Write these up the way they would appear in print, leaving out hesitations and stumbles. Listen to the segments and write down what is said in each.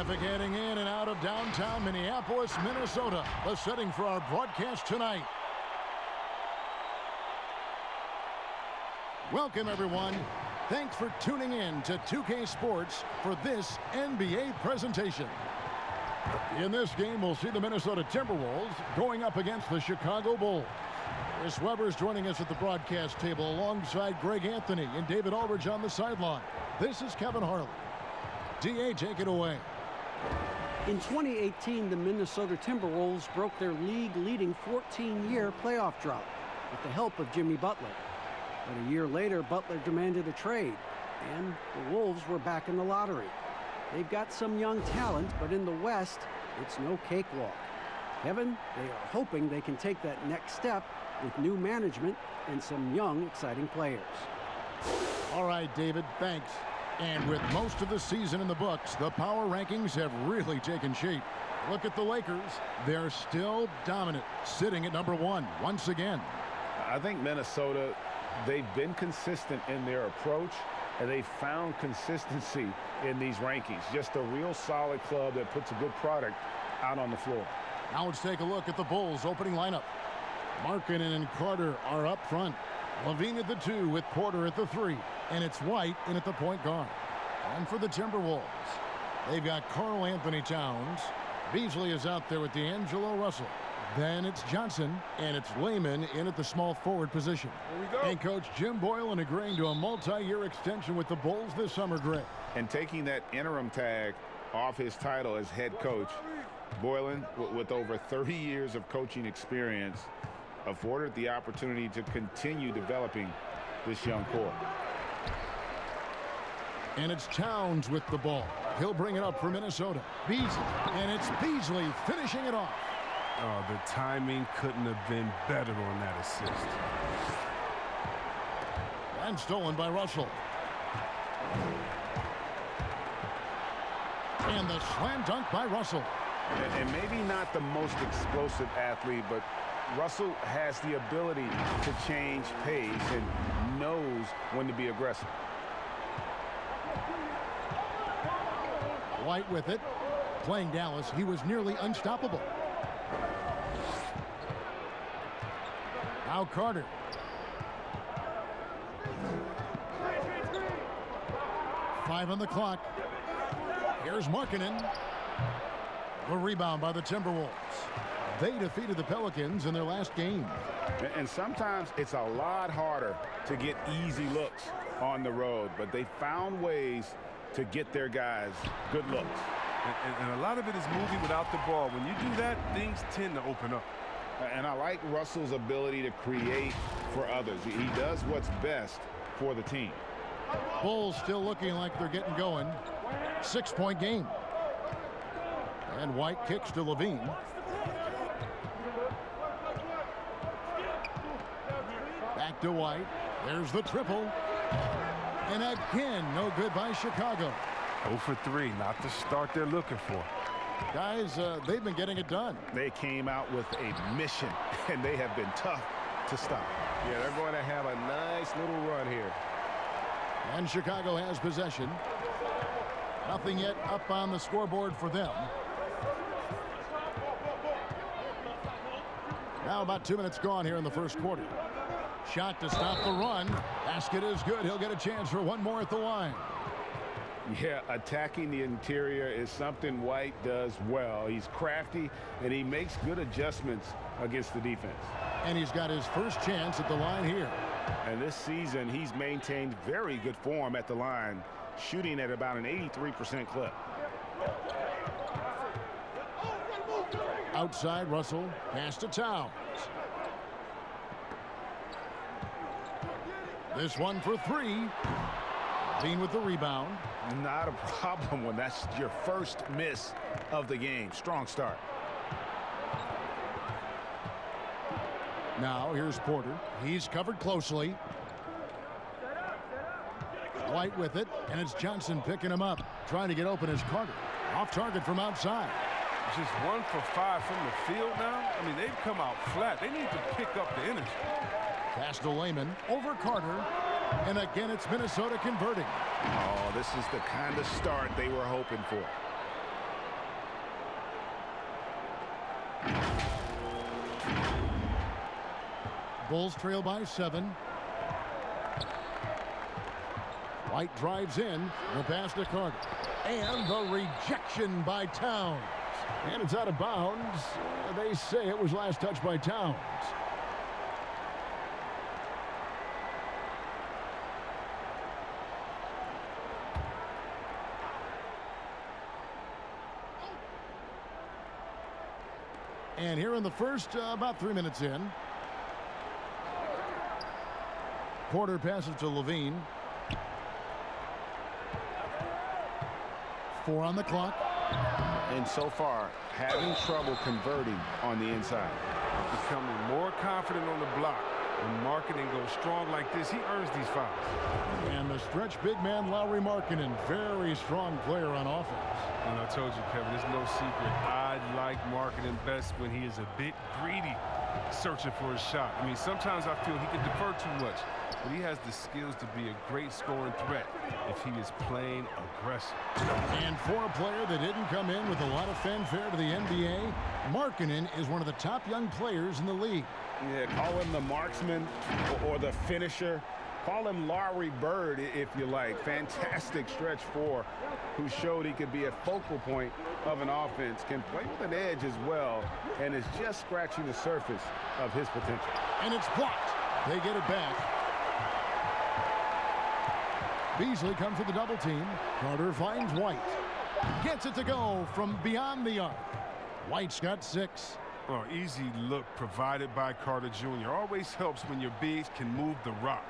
Traffic heading in and out of downtown Minneapolis, Minnesota. The setting for our broadcast tonight. Welcome, everyone. Thanks for tuning in to 2K Sports for this NBA presentation. In this game, we'll see the Minnesota Timberwolves going up against the Chicago Bulls. Chris Webber is joining us at the broadcast table alongside Greg Anthony and David Aldridge on the sideline. This is Kevin Harlan. DA, take it away. In 2018, the Minnesota Timberwolves broke their league-leading 14-year playoff drought with the help of Jimmy Butler. But a year later, Butler demanded a trade, and the Wolves were back in the lottery. They've got some young talent, but in the West, it's no cakewalk. Kevin, they are hoping they can take that next step with new management and some young, exciting players. All right, David, thanks. And with most of the season in the books, the power rankings have really taken shape. Look at the Lakers. They're still dominant, sitting at number 1 once again. I think Minnesota, they've been consistent in their approach, and they've found consistency in these rankings. Just a real solid club that puts a good product out on the floor. Now let's take a look at the Bulls' opening lineup. Markkanen and Carter are up front. Levine at the 2 with Porter at the 3. And it's White in at the point guard. And for the Timberwolves, they've got Karl Anthony Towns. Beasley is out there with D'Angelo Russell. Then it's Johnson, and it's Layman in at the small forward position. And Coach Jim Boylan agreeing to a multi-year extension with the Bulls this summer, Greg. And taking that interim tag off his title as head coach, Boylan, with over 30 years of coaching experience, afforded the opportunity to continue developing this young core. And it's Towns with the ball. He'll bring it up for Minnesota. Beasley, and it's Beasley finishing it off. Oh, the timing couldn't have been better on that assist. And stolen by Russell. And the slam dunk by Russell. And maybe not the most explosive athlete, but Russell has the ability to change pace and knows when to be aggressive. White with it. Playing Dallas, he was nearly unstoppable. Now Carter. Five on the clock. Here's Markkanen. The rebound by the Timberwolves. They defeated the Pelicans in their last game. And sometimes it's a lot harder to get easy looks on the road, but they found ways to get their guys good looks. And a lot of it is moving without the ball. When you do that, things tend to open up. And I like Russell's ability to create for others. He does what's best for the team. Bulls still looking like they're getting going. 6-point game. And White kicks to Levine. Back to White. There's the triple. And again, no good by Chicago. 0 for 3, not the start they're looking for. Guys, they've been getting it done. They came out with a mission, and they have been tough to stop. Yeah, they're going to have a nice little run here. And Chicago has possession. Nothing yet up on the scoreboard for them. Now about 2 minutes gone here in the first quarter. Shot to stop the run. Basket is good. He'll get a chance for one more at the line. Yeah, attacking the interior is something White does well. He's crafty, and he makes good adjustments against the defense. And he's got his first chance at the line here. And this season, he's maintained very good form at the line, shooting at about an 83% clip. Outside, Russell. Pass to Towns. This one for 3. Levine with the rebound. Not a problem when that's your first miss of the game. Strong start. Now here's Porter. He's covered closely. White with it, and it's Johnson picking him up. Trying to get open is Carter. Off target from outside. It's just 1 for 5 from the field now. I mean, they've come out flat. They need to pick up the energy. Pass to Layman over Carter. And again, it's Minnesota converting. Oh, this is the kind of start they were hoping for. Bulls trail by 7. White drives in. The pass to Carter. And the rejection by Towns. And it's out of bounds. They say it was last touched by Towns. And here in the first, about 3 minutes in. Porter passes to Levine. 4 on the clock. And so far, having trouble converting on the inside. Becoming more confident on the block. When Markkanen goes strong like this, he earns these fouls. And the stretch big man, Lauri Markkanen, very strong player on offense. And I told you, Kevin, it's no secret. I like Markkanen best when he is a bit greedy, searching for a shot. I mean, sometimes I feel he can defer too much, but he has the skills to be a great scoring threat if he is playing aggressive. And for a player that didn't come in with a lot of fanfare to the NBA, Markkanen is one of the top young players in the league. Yeah, call him the marksman or the finisher. Call him Larry Bird, if you like. Fantastic stretch 4, who showed he could be a focal point of an offense, can play with an edge as well, and is just scratching the surface of his potential. And it's blocked. They get it back. Beasley comes to the double team. Carter finds White. Gets it to go from beyond the arc. White's got 6. Oh, easy look provided by Carter Jr. Always helps when your bigs can move the rock.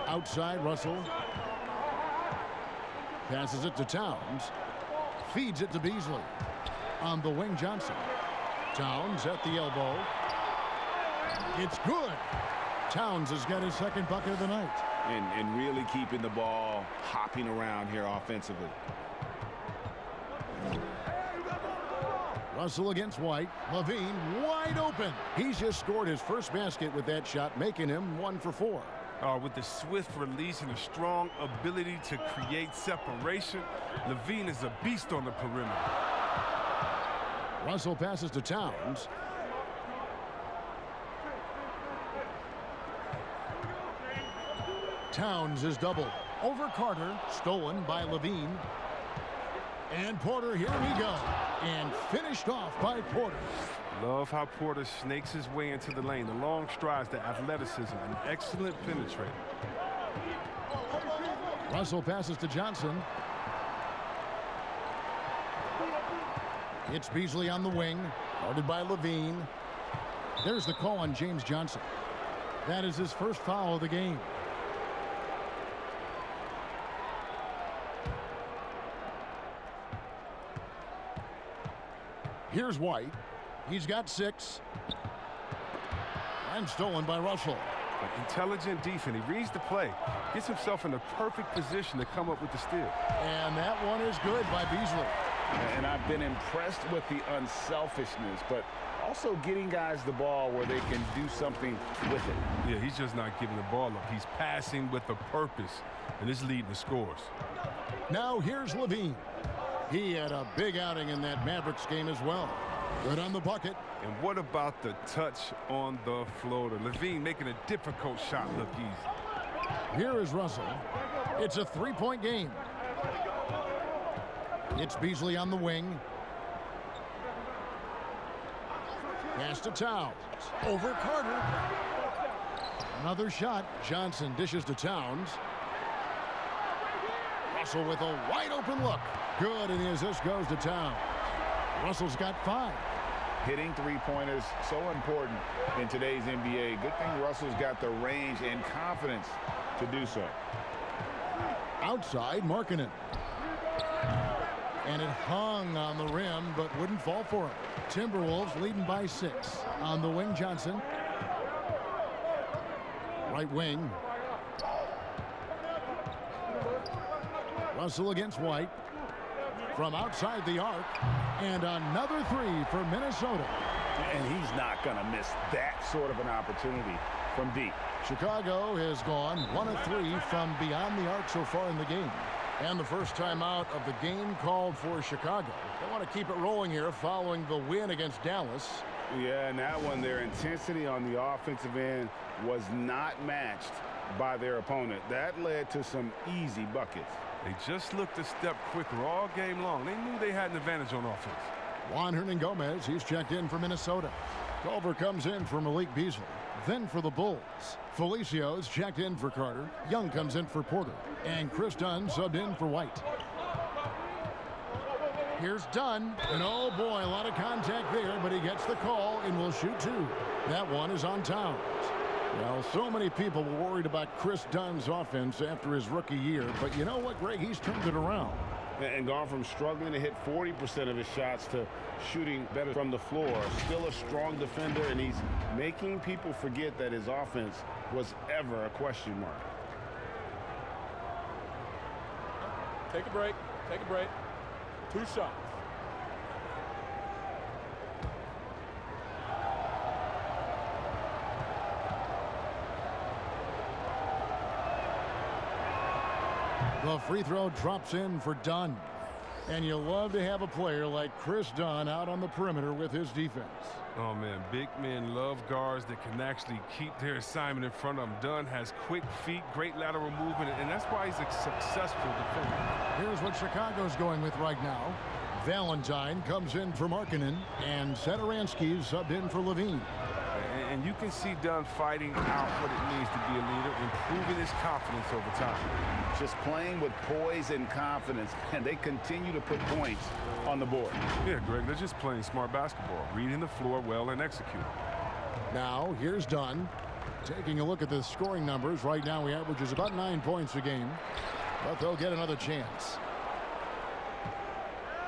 Outside, Russell. Passes it to Towns. Feeds it to Beasley. On the wing, Johnson. Towns at the elbow. It's good. Towns has got his second bucket of the night. And really keeping the ball hopping around here offensively. Russell against White. Levine wide open. He's just scored his first basket with that shot, making him 1 for 4. With the swift release and a strong ability to create separation, Levine is a beast on the perimeter. Russell passes to Towns. Towns is doubled. Over Carter. Stolen by Levine. And Porter, here we go. And finished off by Porter. Love how Porter snakes his way into the lane. The long strides, the athleticism, an excellent penetrator. Russell passes to Johnson. It's Beasley on the wing. Guarded by Levine. There's the call on James Johnson. That is his first foul of the game. Here's White. He's got 6. And stolen by Russell. Intelligent defense. He reads the play. Gets himself in the perfect position to come up with the steal. And that one is good by Beasley. And I've been impressed with the unselfishness, but also getting guys the ball where they can do something with it. Yeah, he's just not giving the ball up. He's passing with a purpose, and it's leading to scores. Now here's Levine. He had a big outing in that Mavericks game as well. Good on the bucket. And what about the touch on the floater? Levine making a difficult shot look easy. Here is Russell. It's a 3-point game. It's Beasley on the wing. Pass to Towns. Over Carter. Another shot. Johnson dishes to Towns. Russell with a wide open look. Good, and the assist goes to Towns. Russell's got 5. Hitting three-pointers, so important in today's NBA. Good thing Russell's got the range and confidence to do so. Outside, Markkanen. And it hung on the rim, but wouldn't fall for him. Timberwolves leading by 6. On the wing, Johnson. Right wing. Russell against White. From outside the arc. And another 3 for Minnesota. And he's not going to miss that sort of an opportunity from deep. Chicago has gone 1 of 3 from beyond the arc so far in the game. And the first time out of the game called for Chicago. They want to keep it rolling here following the win against Dallas. Yeah, and that one, their intensity on the offensive end was not matched by their opponent. That led to some easy buckets. They just looked a step quicker all game long. They knew they had an advantage on offense. Juan Hernan-Gomez, he's checked in for Minnesota. Culver comes in for Malik Beasley. Then for the Bulls, Felicio's checked in for Carter. Young comes in for Porter. And Chris Dunn subbed in for White. Here's Dunn. And oh boy, a lot of contact there, but he gets the call and will shoot two. That one is on Towns. Well, so many people were worried about Chris Dunn's offense after his rookie year. But you know what, Greg? He's turned it around. And gone from struggling to hit 40% of his shots to shooting better from the floor. Still a strong defender, and he's making people forget that his offense was ever a question mark. Take a break. Take a break. 2 shots. The free throw drops in for Dunn. And you love to have a player like Chris Dunn out on the perimeter with his defense. Oh, man, big men love guards that can actually keep their assignment in front of them. Dunn has quick feet, great lateral movement, and that's why he's a successful defender. Here's what Chicago's going with right now. Valentine comes in for Markkanen, and Satoransky subbed in for Levine. And you can see Dunn fighting out what it means to be a leader, improving his confidence over time. Just playing with poise and confidence, and they continue to put points on the board. Yeah, Greg, they're just playing smart basketball, reading the floor well and executing. Now, here's Dunn. Taking a look at the scoring numbers, right now he averages about 9 points a game, but they'll get another chance.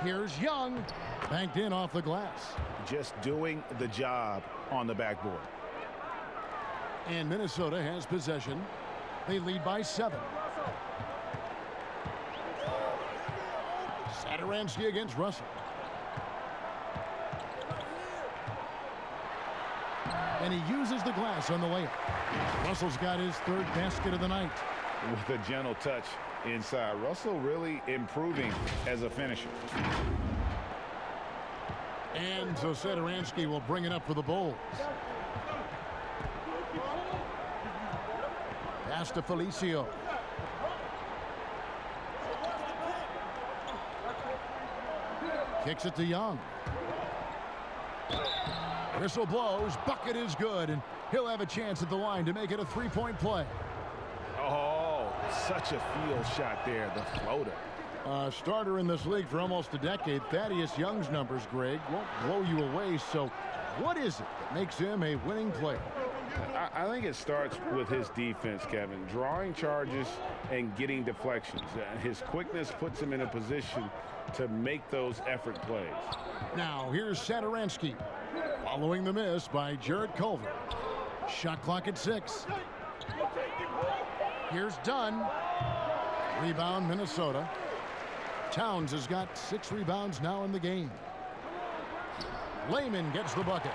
Here's Young, banked in off the glass. Just doing the job on the backboard. And Minnesota has possession. They lead by 7. Satoransky against Russell. And he uses the glass on the layup. Russell's got his 3rd basket of the night. With a gentle touch inside. Russell really improving as a finisher. And so Satoransky will bring it up for the Bulls. Pass to Felicio. Kicks it to Young. Whistle blows. Bucket is good, and he'll have a chance at the line to make it a 3-point play. Oh, such a field shot there, the floater. Starter in this league for almost a decade. Thaddeus Young's numbers, Greg, won't blow you away. So what is it that makes him a winning player? I think it starts with his defense, Kevin. Drawing charges and getting deflections. His quickness puts him in a position to make those effort plays. Now, here's Satoransky. Following the miss by Jarrett Culver. Shot clock at 6. Here's Dunn. Rebound, Minnesota. Towns has got 6 rebounds now in the game. Layman gets the bucket.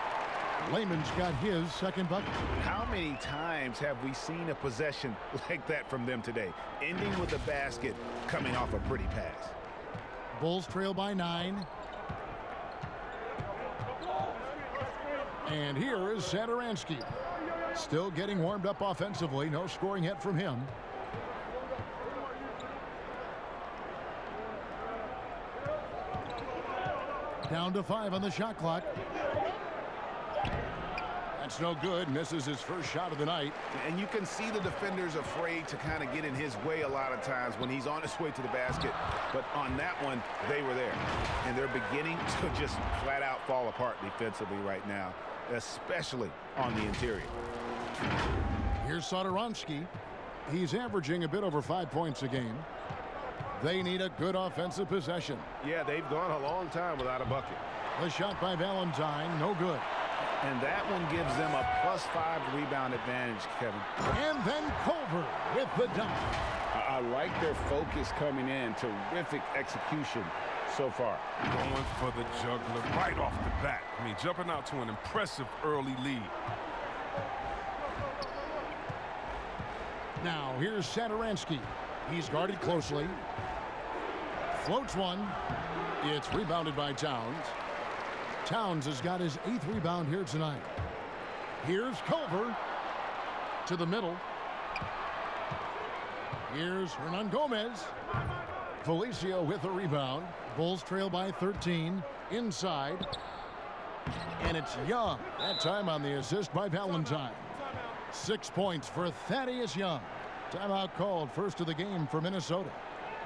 Layman's got his 2nd bucket. How many times have we seen a possession like that from them today? Ending with a basket, coming off a pretty pass. Bulls trail by 9. And here is Satoransky. Still getting warmed up offensively. No scoring yet from him. Down to 5 on the shot clock. That's no good. Misses his first shot of the night. And you can see the defenders afraid to kind of get in his way a lot of times when he's on his way to the basket. But on that one, they were there. And they're beginning to just flat out fall apart defensively right now, especially on the interior. Here's Satoransky. He's averaging a bit over 5 points a game. They need a good offensive possession. Yeah, they've gone a long time without a bucket. The shot by Valentine, no good. And that one gives them a +5 rebound advantage, Kevin. And then Culver with the dunk. I like their focus coming in. Terrific execution so far. Going for the juggler right off the bat. I mean, jumping out to an impressive early lead. Now, here's Satoransky. He's guarded closely. Floats one. It's rebounded by Towns. Towns has got his 8th rebound here tonight. Here's Culver to the middle. Here's Hernan Gomez. Felicio with a rebound. Bulls trail by 13. Inside. And it's Young. That time on the assist by Valentine. 6 points for Thaddeus Young. Timeout called, first of the game for Minnesota.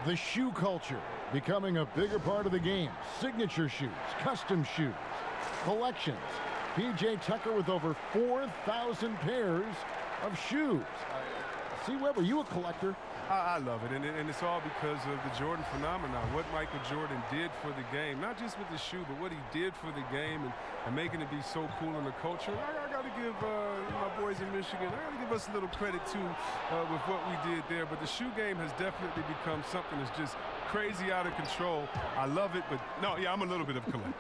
The shoe culture becoming a bigger part of the game. Signature shoes, custom shoes, collections. P.J. Tucker with over 4,000 pairs of shoes. See, Webb, are you a collector? I love it, and it's all because of the Jordan phenomenon. What Michael Jordan did for the game, not just with the shoe, but what he did for the game and making it be so cool in the culture. I got to give my boys in Michigan, I got to give us a little credit, too, with what we did there. But the shoe game has definitely become something that's just crazy out of control. I love it, but no, yeah, I'm a little bit of a collector.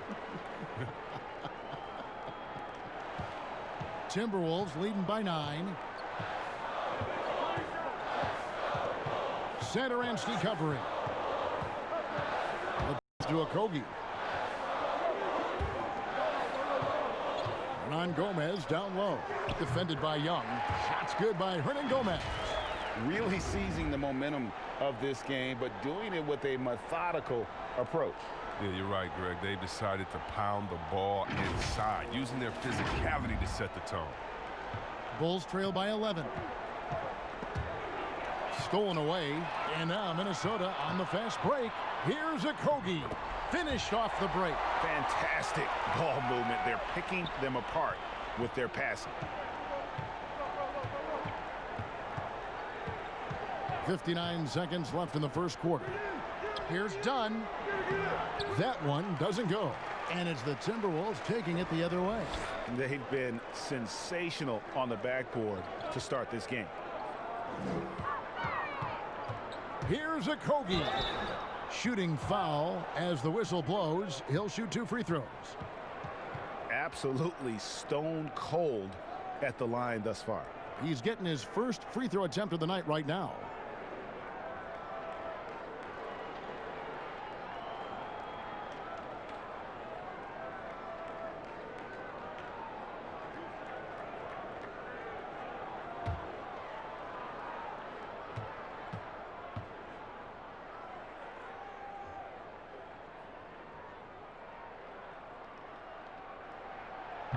Timberwolves leading by 9. Satoransky covering. Let's do a Kogi. Hernan Gomez down low. Defended by Young. Shots good by Hernan Gomez. Really seizing the momentum of this game, but doing it with a methodical approach. Yeah, you're right, Greg. They've decided to pound the ball inside, using their physicality to set the tone. Bulls trail by 11. Stolen away, and now Minnesota on the fast break. Here's a Kogi. Finished off the break. Fantastic ball movement. They're picking them apart with their passing. 59 seconds left in the first quarter. Here's Dunn. That one doesn't go. And it's the Timberwolves taking it the other way. They've been sensational on the backboard to start this game. Here's a Kogi. Shooting foul as the whistle blows. He'll shoot 2 free throws. Absolutely stone cold at the line thus far. He's getting his first free throw attempt of the night right now.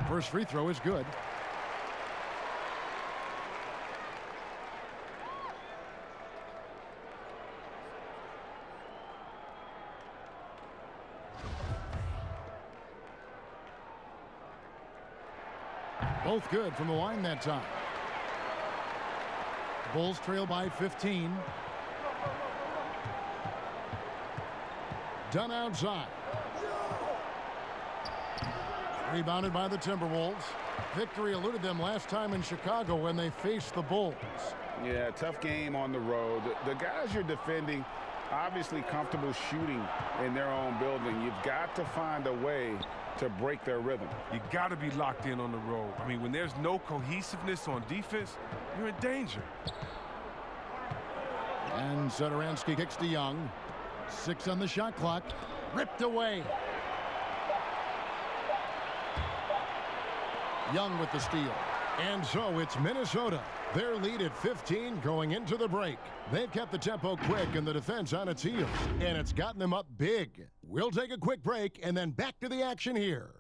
First free throw is good. Both good from the line that time. Bulls trail by 15. Dunn outside. Rebounded by the Timberwolves. Victory eluded them last time in Chicago when they faced the Bulls. Yeah, tough game on the road. The guys you're defending, obviously comfortable shooting in their own building. You've got to find a way to break their rhythm. You got to be locked in on the road. I mean, when there's no cohesiveness on defense, you're in danger. And Satoransky kicks to Young. 6 on the shot clock. Ripped away. Young with the steal. And so it's Minnesota. Their lead at 15 going into the break. They've kept the tempo quick and the defense on its heels. And it's gotten them up big. We'll take a quick break and then back to the action here.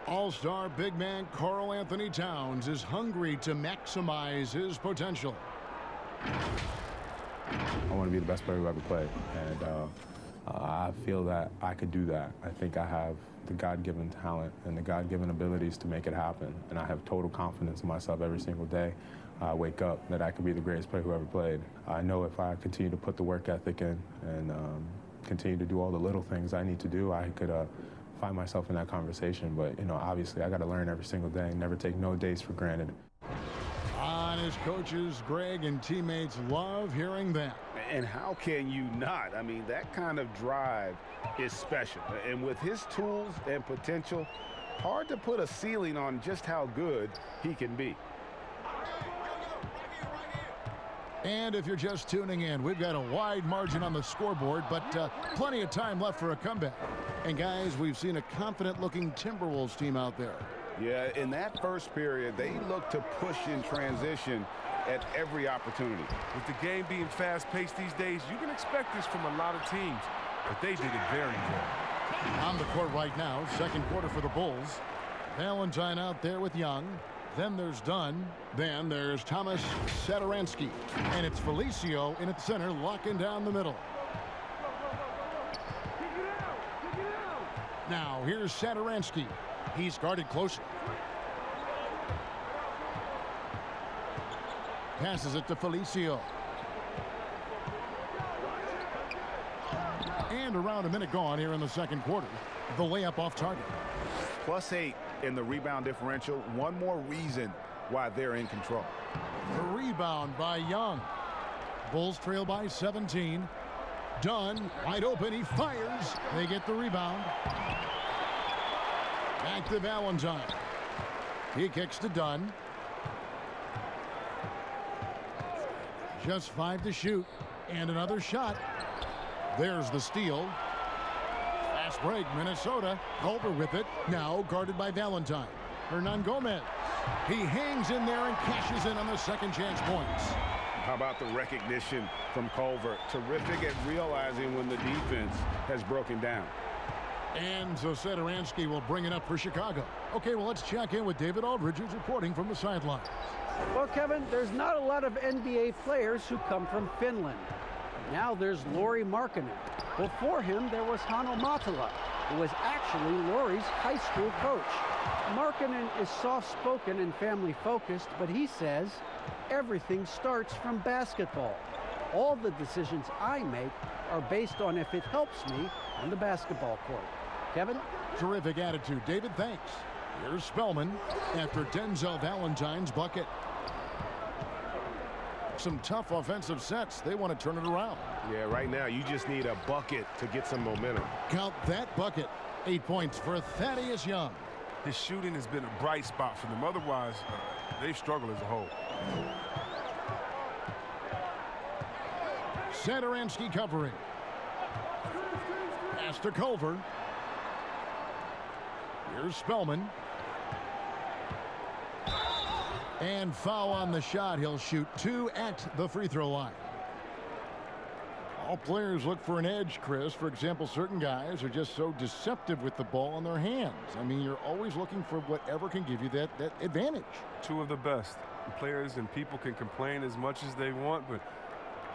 All-star big man Karl Anthony Towns is hungry to maximize his potential. I want to be the best player who ever played, and I feel that I could do that. I think I have the God-given talent and the God-given abilities to make it happen, and I have total confidence in myself every single day. I wake up that I could be the greatest player who ever played. I know if I continue to put the work ethic in and continue to do all the little things I need to do, I could find myself in that conversation. But, you know, obviously I got to learn every single day and never take no days for granted. On his coaches, Greg, and teammates love hearing that. And how can you not? I mean, that kind of drive is special. And with his tools and potential, hard to put a ceiling on just how good he can be. And if you're just tuning in, we've got a wide margin on the scoreboard, but plenty of time left for a comeback. And guys, we've seen a confident-looking Timberwolves team out there. Yeah, in that first period, they looked to push in transition at every opportunity. With the game being fast-paced these days, you can expect this from a lot of teams, but they did it very well. On the court right now, second quarter for the Bulls. Valentine out there with Young. Then there's Dunn. Then there's Thomas Satoransky. And it's Felicio in at center, locking down the middle. Now here's Satoransky. He's guarded closely. Passes it to Felicio. And around a minute gone here in the second quarter. The layup off target. +8 in the rebound differential. One more reason why they're in control. The rebound by Young. Bulls trail by 17. Dunn wide open. He fires. They get the rebound. Back to Valentine. He kicks to Dunn. Just 5 to shoot. And another shot. There's the steal. Fast break, Minnesota. Culver with it. Now guarded by Valentine. Hernan Gomez. He hangs in there and cashes in on the second chance points. How about the recognition from Culver? Terrific at realizing when the defense has broken down. And so Satoransky will bring it up for Chicago. Okay, well, let's check in with David Aldridge, who's reporting from the sidelines. Well, Kevin, there's not a lot of NBA players who come from Finland. Now there's Lauri Markkanen. Before him, there was Hanno Matala, who was actually Lauri's high school coach. Markkanen is soft-spoken and family-focused, but he says everything starts from basketball. All the decisions I make are based on if it helps me on the basketball court. Kevin? Terrific attitude, David. Thanks. Here's Spellman after Denzel Valentine's bucket. Some tough offensive sets. They want to turn it around. Yeah, right now you just need a bucket to get some momentum. Count that bucket. 8 points for Thaddeus Young. His shooting has been a bright spot for them. Otherwise, they've struggled as a whole. Satoransky covering. Pass to Culver. Here's Spellman. And foul on the shot. He'll shoot 2 at the free throw line. All players look for an edge, Chris. For example, certain guys are just so deceptive with the ball in their hands. I mean, you're always looking for whatever can give you that advantage. Two of the best. Players and people can complain as much as they want, but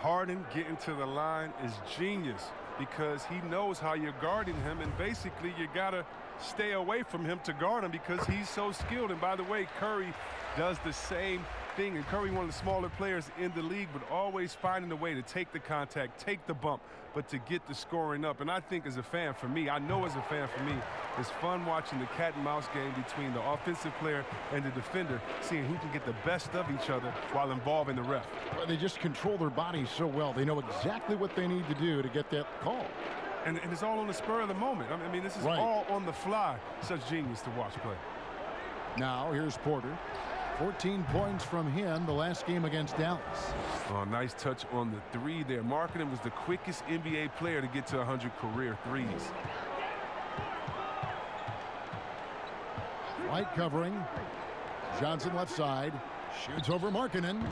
Harden getting to the line is genius because he knows how you're guarding him, and basically you got to stay away from him to guard him because he's so skilled. And by the way, Curry does the same thing, and Curry, one of the smaller players in the league, but always finding a way to take the contact, take the bump, but to get the scoring up. And I think as a fan, for me, I know as a fan for me, it's fun watching the cat and mouse game between the offensive player and the defender, seeing who can get the best of each other while involving the ref. Well, they just control their bodies so well. They know exactly what they need to do to get that call. And it's all on the spur of the moment. I mean, this is right. All on the fly. Such genius to watch play. Now, here's Porter. 14 points from him the last game against Dallas. Oh, nice touch on the three there. Markkanen was the quickest NBA player to get to 100 career threes. White covering. Johnson left side. Shoots over Markkanen.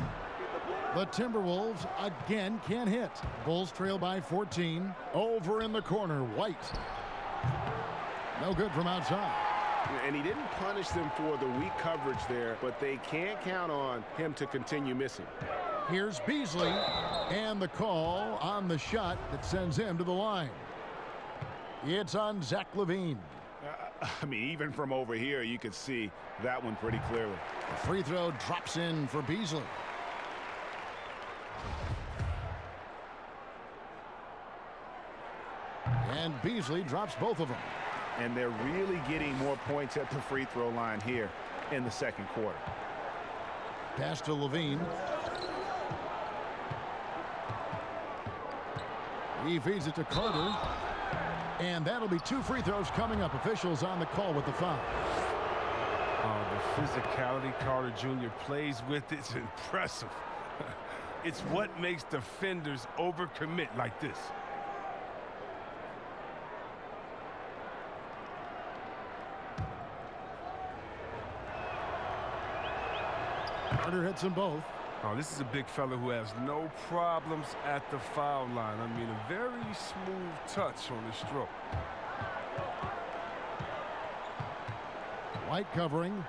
The Timberwolves again can't hit. Bulls trail by 14. Over in the corner, White. No good from outside. And he didn't punish them for the weak coverage there, but they can't count on him to continue missing. Here's Beasley, and the call on the shot that sends him to the line. It's on Zach LaVine. I mean, even from over here, you could see that one pretty clearly. The free throw drops in for Beasley. And Beasley drops both of them. And they're really getting more points at the free throw line here in the second quarter. Pass to Levine. He feeds it to Carter. And that'll be 2 free throws coming up. Officials on the call with the foul. Oh, the physicality Carter Jr. plays with, it's impressive. It's what makes defenders overcommit like this. Carter hits them both. Oh, this is a big fella who has no problems at the foul line. I mean, a very smooth touch on the stroke. White covering.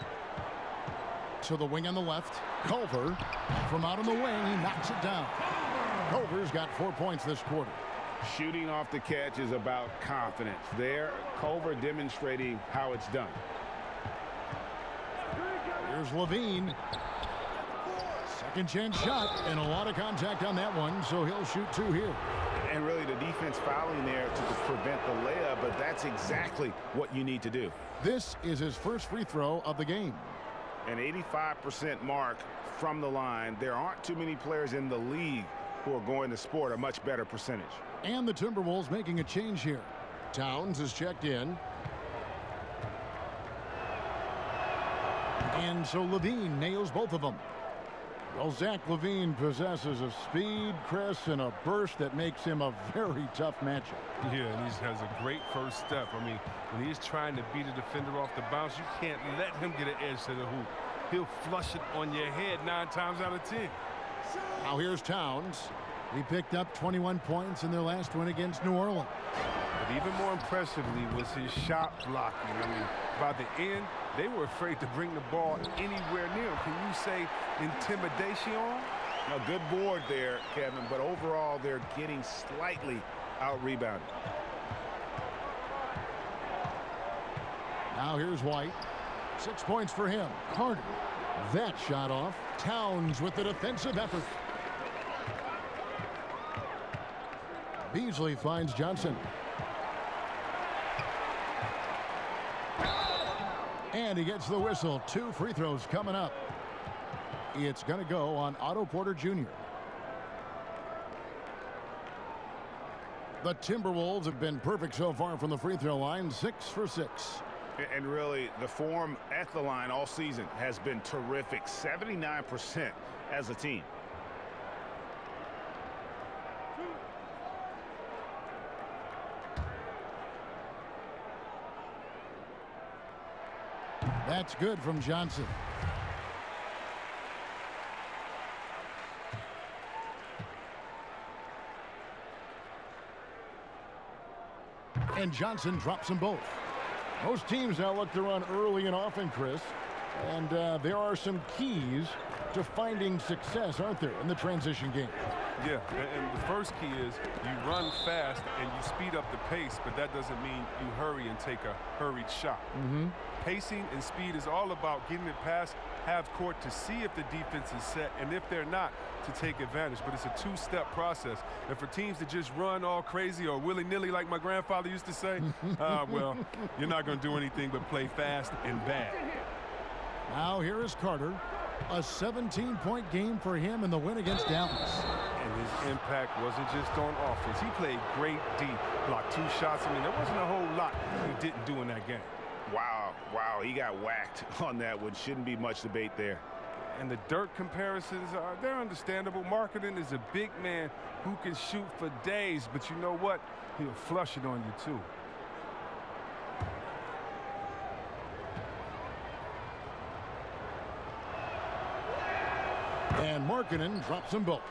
To the wing on the left. Culver from out on the wing. He knocks it down. Culver's got 4 points this quarter. Shooting off the catch is about confidence. There, Culver demonstrating how it's done. Here's Levine. Second chance shot, and a lot of contact on that one, so he'll shoot 2 here. And really the defense fouling there to prevent the layup, but that's exactly what you need to do. This is his first free throw of the game. An 85% mark from the line. There aren't too many players in the league who are going to sport a much better percentage. And the Timberwolves making a change here. Towns is checked in. And so Levine nails both of them. Well, Zach Levine possesses a speed, Chris, and a burst that makes him a very tough matchup. Yeah, and he has a great first step. I mean, when he's trying to beat a defender off the bounce, you can't let him get an edge to the hoop. He'll flush it on your head 9 times out of 10. Now here's Towns. He picked up 21 points in their last win against New Orleans. But even more impressively was his shot blocking. I mean, by the end, they were afraid to bring the ball anywhere near him. Can you say intimidation? A good board there, Kevin, but overall they're getting slightly out-rebounded. Now here's White. 6 points for him. Carter. That shot off. Towns with the defensive effort. Beasley finds Johnson. And he gets the whistle. 2 free throws coming up. It's going to go on Otto Porter Jr. The Timberwolves have been perfect so far from the free throw line. 6 for 6. And really, the form at the line all season has been terrific. 79% as a team. That's good from Johnson. And Johnson drops them both. Most teams now look to run early and often, Chris. And there are some keys to finding success, aren't there, in the transition game? Yeah, and the first key is you run fast and you speed up the pace, but that doesn't mean you hurry and take a hurried shot. Pacing and speed is all about getting it past half court to see if the defense is set, and if they're not, to take advantage. But it's a 2-step process. And for teams to just run all crazy or willy-nilly like my grandfather used to say, well, you're not going to do anything but play fast and bad. Now here is Carter. A 17-point game for him in the win against Dallas. And his impact wasn't just on offense. He played great D, blocked 2 shots. I mean, there wasn't a whole lot he didn't do in that game. Wow, he got whacked on that one. Shouldn't be much debate there. And the Dirk comparisons, they're understandable. Marketing is a big man who can shoot for days, but you know what? He'll flush it on you, too. And Markkanen drops them both.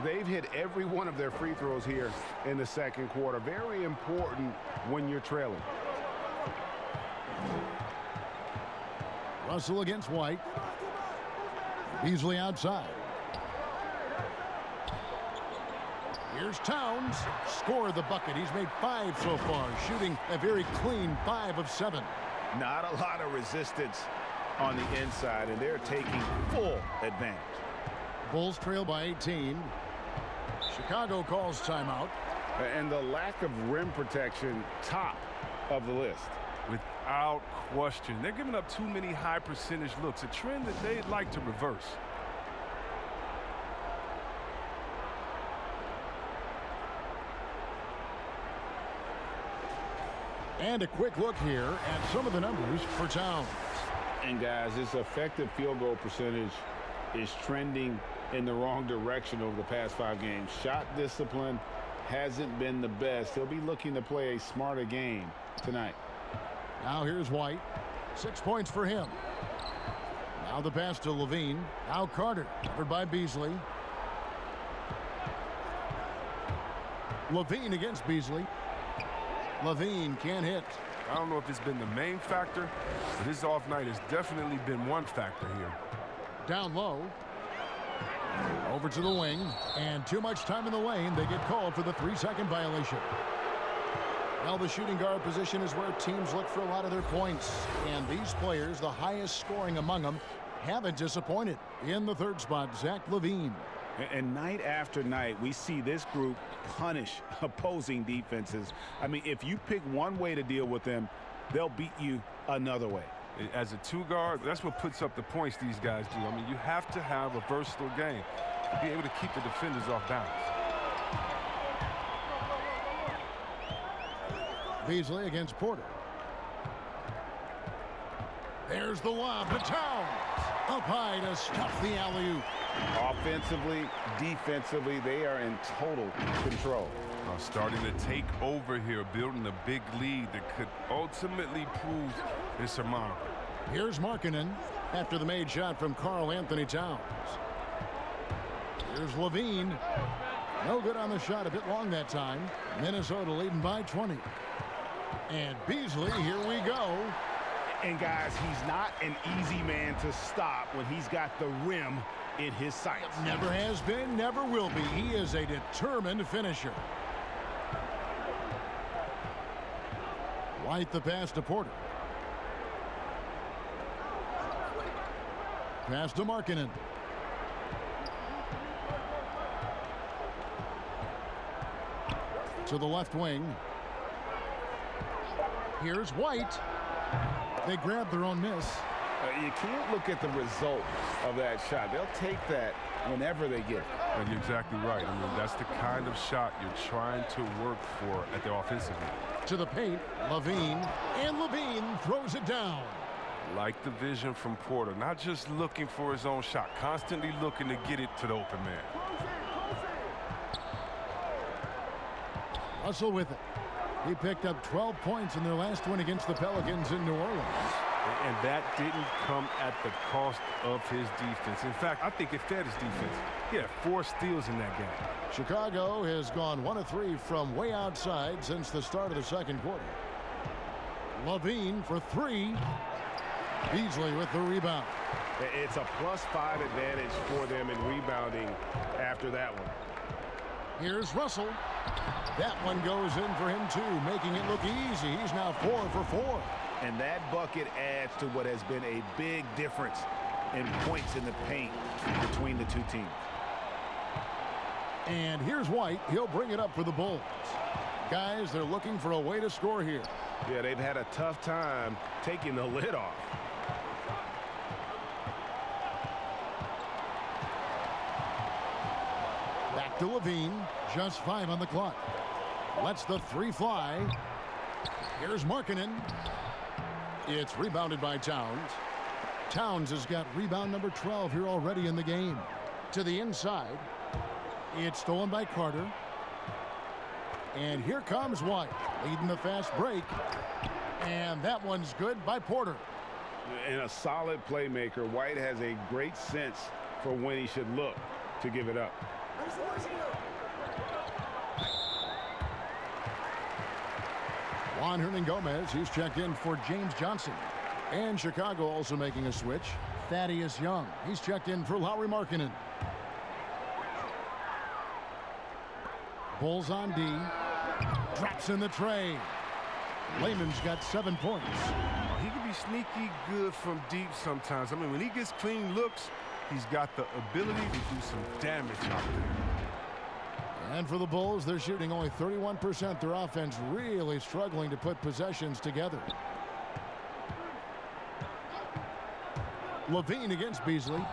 They've hit every one of their free throws here in the second quarter. Very important when you're trailing. Russell against White. Beasley outside. Here's Towns. Scored the bucket. He's made 5 so far, shooting a very clean 5 of 7. Not a lot of resistance on the inside, and they're taking full advantage. Bulls trail by 18. Chicago calls timeout. And the lack of rim protection, top of the list. Without question. They're giving up too many high percentage looks, a trend that they'd like to reverse. And a quick look here at some of the numbers for Towns. And guys, his effective field goal percentage is trending in the wrong direction over the past 5 games. Shot discipline hasn't been the best. He'll be looking to play a smarter game tonight. Now here's White. 6 points for him. Now the pass to Levine. Now Carter, covered by Beasley. Levine against Beasley. Levine can't hit. I don't know if it's been the main factor, but his off night has definitely been one factor here. Down low. Over to the wing. And too much time in the lane. They get called for the 3-second violation. Well, the shooting guard position is where teams look for a lot of their points. And these players, the highest scoring among them, haven't disappointed. In the 3rd spot, Zach LaVine. And night after night, we see this group punish opposing defenses. I mean, if you pick one way to deal with them, they'll beat you another way. As a 2-guard, that's what puts up the points these guys do. I mean, you have to have a versatile game to be able to keep the defenders off balance. Beasley against Porter. There's the lob to Towns. Up high to stuff the alley-oop. Offensively, defensively, they are in total control. Starting to take over here, building a big lead that could ultimately prove insurmountable. Here's Markkanen after the made shot from Karl Anthony Towns. Here's Levine. No good on the shot, a bit long that time. Minnesota leading by 20. And Beasley, here we go. And guys, he's not an easy man to stop when he's got the rim in his sights. Never has been, never will be. He is a determined finisher. White the pass to Porter. Pass to Markkanen. To the left wing. Here's White. They grab their own miss. You can't look at the result of that shot. They'll take that whenever they get it. And you're exactly right. I mean, that's the kind of shot you're trying to work for at the offensive end. To the paint, Levine, and Levine throws it down. Like the vision from Porter, not just looking for his own shot, constantly looking to get it to the open man. Russell with it. He picked up 12 points in their last win against the Pelicans in New Orleans. And that didn't come at the cost of his defense. In fact, I think it fed his defense. He had 4 steals in that game. Chicago has gone 1 of 3 from way outside since the start of the 2nd quarter. Levine for 3. Beasley with the rebound. It's a +5 advantage for them in rebounding after that one. Here's Russell. That one goes in for him too, making it look easy. He's now 4 for 4. And that bucket adds to what has been a big difference in points in the paint between the 2 teams. And here's White. He'll bring it up for the Bulls. Guys, they're looking for a way to score here. Yeah, they've had a tough time taking the lid off. Back to Levine. Just 5 on the clock. Lets the 3 fly. Here's Markkanen. It's rebounded by Towns. Towns has got rebound number 12 here already in the game. To the inside. It's stolen by Carter. And here comes White, leading the fast break. And that one's good by Porter. And a solid playmaker. White has a great sense for when he should look to give it up. Juan Hernan-Gomez, he's checked in for James Johnson. And Chicago also making a switch. Thaddeus Young, he's checked in for Lauri Markkanen. Bulls on D. Drops in the tray. Layman's got 7 points. He can be sneaky good from deep sometimes. I mean, when he gets clean looks, he's got the ability to do some damage out there. And for the Bulls, they're shooting only 31%. Their offense really struggling to put possessions together. Levine against Beasley.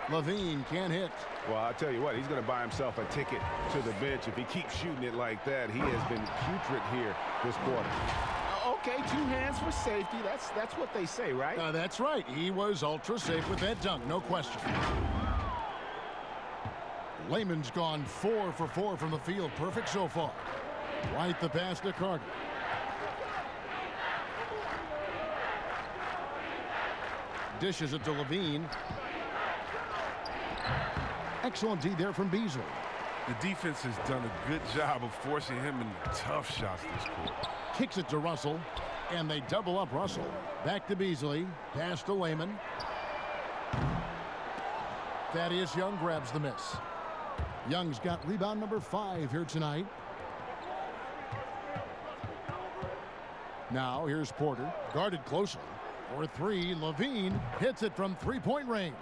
Levine can't hit. Well, I'll tell you what, he's going to buy himself a ticket to the bench if he keeps shooting it like that. He has been putrid here this quarter. Okay, 2 hands for safety. That's what they say, right? That's right. He was ultra safe with that dunk, no question. Layman's gone 4 for 4 from the field. Perfect so far. White the pass to Carter. Dishes it to Levine. Excellent D there from Beasley. The defense has done a good job of forcing him into tough shots this quarter. Kicks it to Russell, and they double up Russell. Back to Beasley. Pass to Layman. Thaddeus Young grabs the miss. Young's got rebound number 5 here tonight. Now here's Porter, guarded closely. For 3, Levine hits it from 3-point range.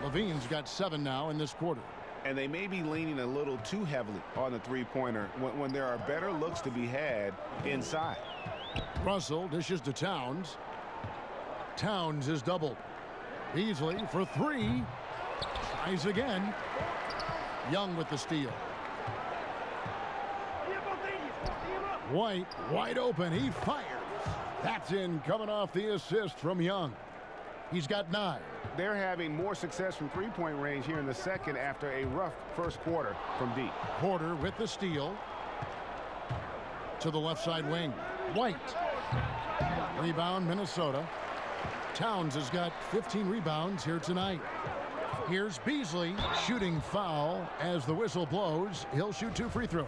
Levine's got 7 now in this quarter. And they may be leaning a little too heavily on the three-pointer when there are better looks to be had inside. Russell dishes to Towns. Towns is doubled. Beasley for 3. Tries again. Young with the steal. White wide open. He fires. That's in, coming off the assist from Young. He's got 9. They're having more success from three-point range here in the second after a rough first quarter from deep. Porter with the steal. To the left side wing. White. Rebound, Minnesota. Towns has got 15 rebounds here tonight. Here's Beasley, shooting foul as the whistle blows. He'll shoot 2 free throws.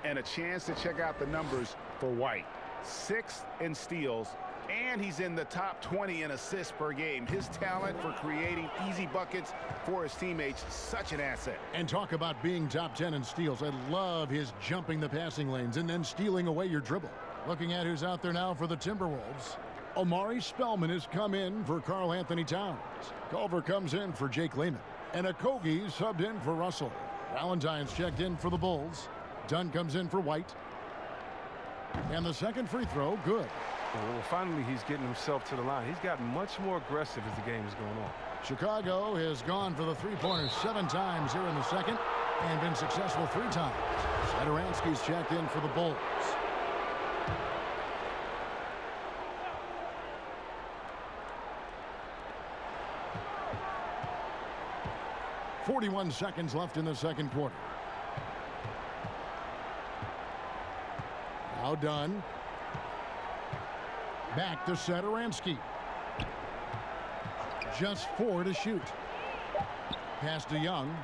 And a chance to check out the numbers for White. 6th in steals, and he's in the top 20 in assists per game. His talent for creating easy buckets for his teammates, such an asset. And talk about being top 10 in steals. I love his jumping the passing lanes and then stealing away your dribble. Looking at who's out there now for the Timberwolves. Omari Spellman has come in for Karl Anthony Towns. Culver comes in for Jake Layman. And Okogie subbed in for Russell. Valentine's checked in for the Bulls. Dunn comes in for White. And the second free throw, good. Well, finally, he's getting himself to the line. He's gotten much more aggressive as the game is going on. Chicago has gone for the three-pointers 7 times here in the second and been successful 3 times. Satoransky's checked in for the Bulls. .41 seconds left in the second quarter. Now done. Back to Satoransky. Just 4 to shoot. Pass to Young.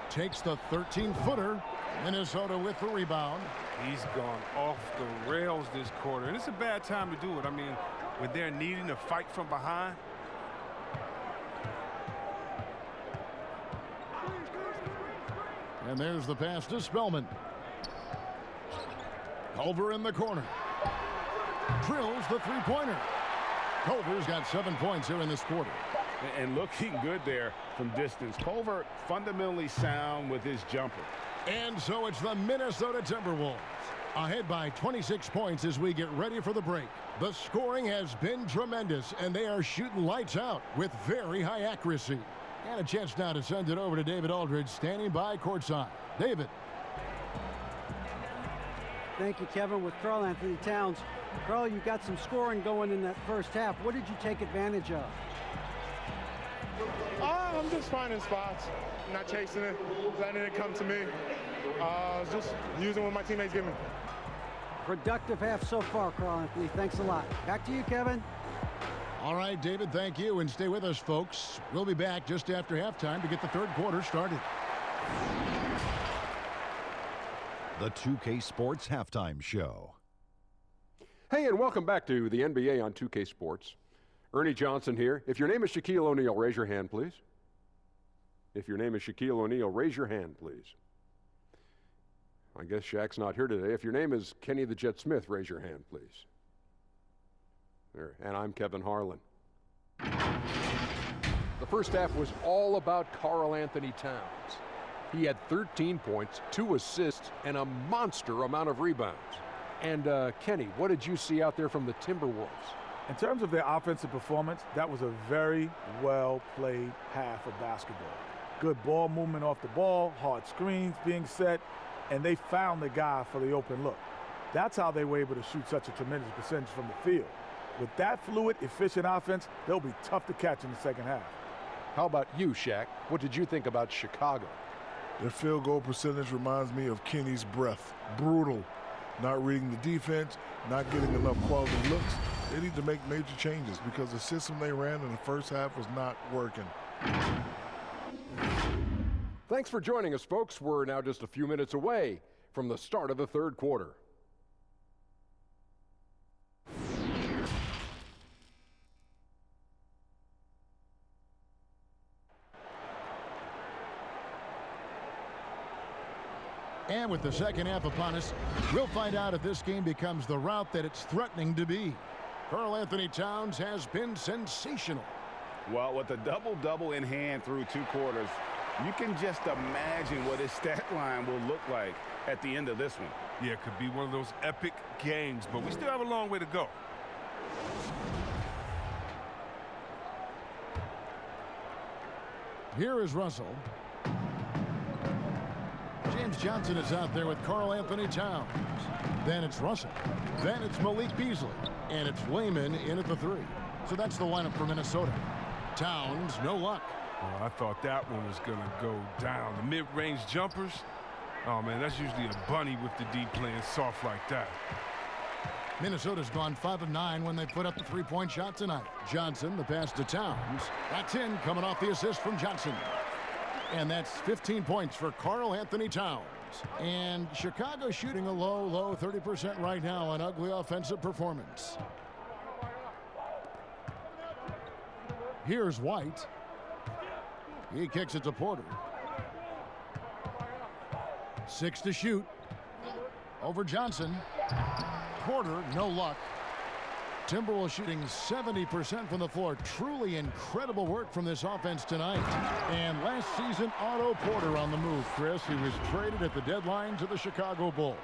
Takes the 13-footer. Minnesota with the rebound. He's gone off the rails this quarter, and it's a bad time to do it. I mean, when they're needing to fight from behind. And there's the pass to Spellman. Culver in the corner. Drills the three-pointer. Culver's got 7 points here in this quarter. And looking good there from distance. Culver fundamentally sound with his jumper. And so it's the Minnesota Timberwolves ahead by 26 points as we get ready for the break. The scoring has been tremendous, and they are shooting lights out with very high accuracy. And a chance now to send it over to David Aldridge, standing by courtside. David. Thank you, Kevin. With Karl Anthony Towns. Karl, you got some scoring going in that first half. What did you take advantage of? I'm just finding spots, not chasing it, letting it come to me. Just using what my teammates give me. Productive half so far, Karl Anthony. Thanks a lot. Back to you, Kevin. All right, David, thank you. And stay with us, folks. We'll be back just after halftime to get the third quarter started. The 2K Sports Halftime Show. Hey, and welcome back to the NBA on 2K Sports. Ernie Johnson here. If your name is Shaquille O'Neal, raise your hand, please. If your name is Shaquille O'Neal, raise your hand, please. I guess Shaq's not here today. If your name is Kenny the Jet Smith, raise your hand, please. There. And I'm Kevin Harlan. The first half was all about Karl Anthony Towns. He had 13 points, 2 assists, and a monster amount of rebounds. And Kenny, what did you see out there from the Timberwolves? In terms of their offensive performance, that was a very well-played half of basketball. Good ball movement off the ball, hard screens being set, and they found the guy for the open look. That's how they were able to shoot such a tremendous percentage from the field. With that fluid, efficient offense, they'll be tough to catch in the second half. How about you, Shaq? What did you think about Chicago? Their field goal percentage reminds me of Kenny's breath. Brutal. Not reading the defense, not getting enough quality looks. They need to make major changes because the system they ran in the first half was not working. Thanks for joining us, folks. We're now just a few minutes away from the start of the third quarter. And with the second half upon us, we'll find out if this game becomes the route that it's threatening to be. Karl Anthony Towns has been sensational. Well, with a double-double in hand through 2 quarters, you can just imagine what his stat line will look like at the end of this one. Yeah, it could be one of those epic games, but we still have a long way to go. Here is Russell. James Johnson is out there with Karl Anthony Towns. Then it's Russell. Then it's Malik Beasley. And it's Layman in at the 3. So that's the lineup for Minnesota. Towns, no luck. Oh, I thought that one was going to go down. The mid-range jumpers, oh, man, that's usually a bunny with the D playing soft like that. Minnesota's gone 5 of 9 when they put up the 3-point shot tonight. Johnson, the pass to Towns. That's in, coming off the assist from Johnson. And that's 15 points for Karl Anthony Towns. And Chicago shooting a low 30% right now, an ugly offensive performance. Here's White. He kicks it to Porter. 6 to shoot. Over Johnson. Porter, no luck. Timberwolves shooting 70% from the floor. Truly incredible work from this offense tonight. And last season, Otto Porter on the move, Chris. He was traded at the deadline to the Chicago Bulls.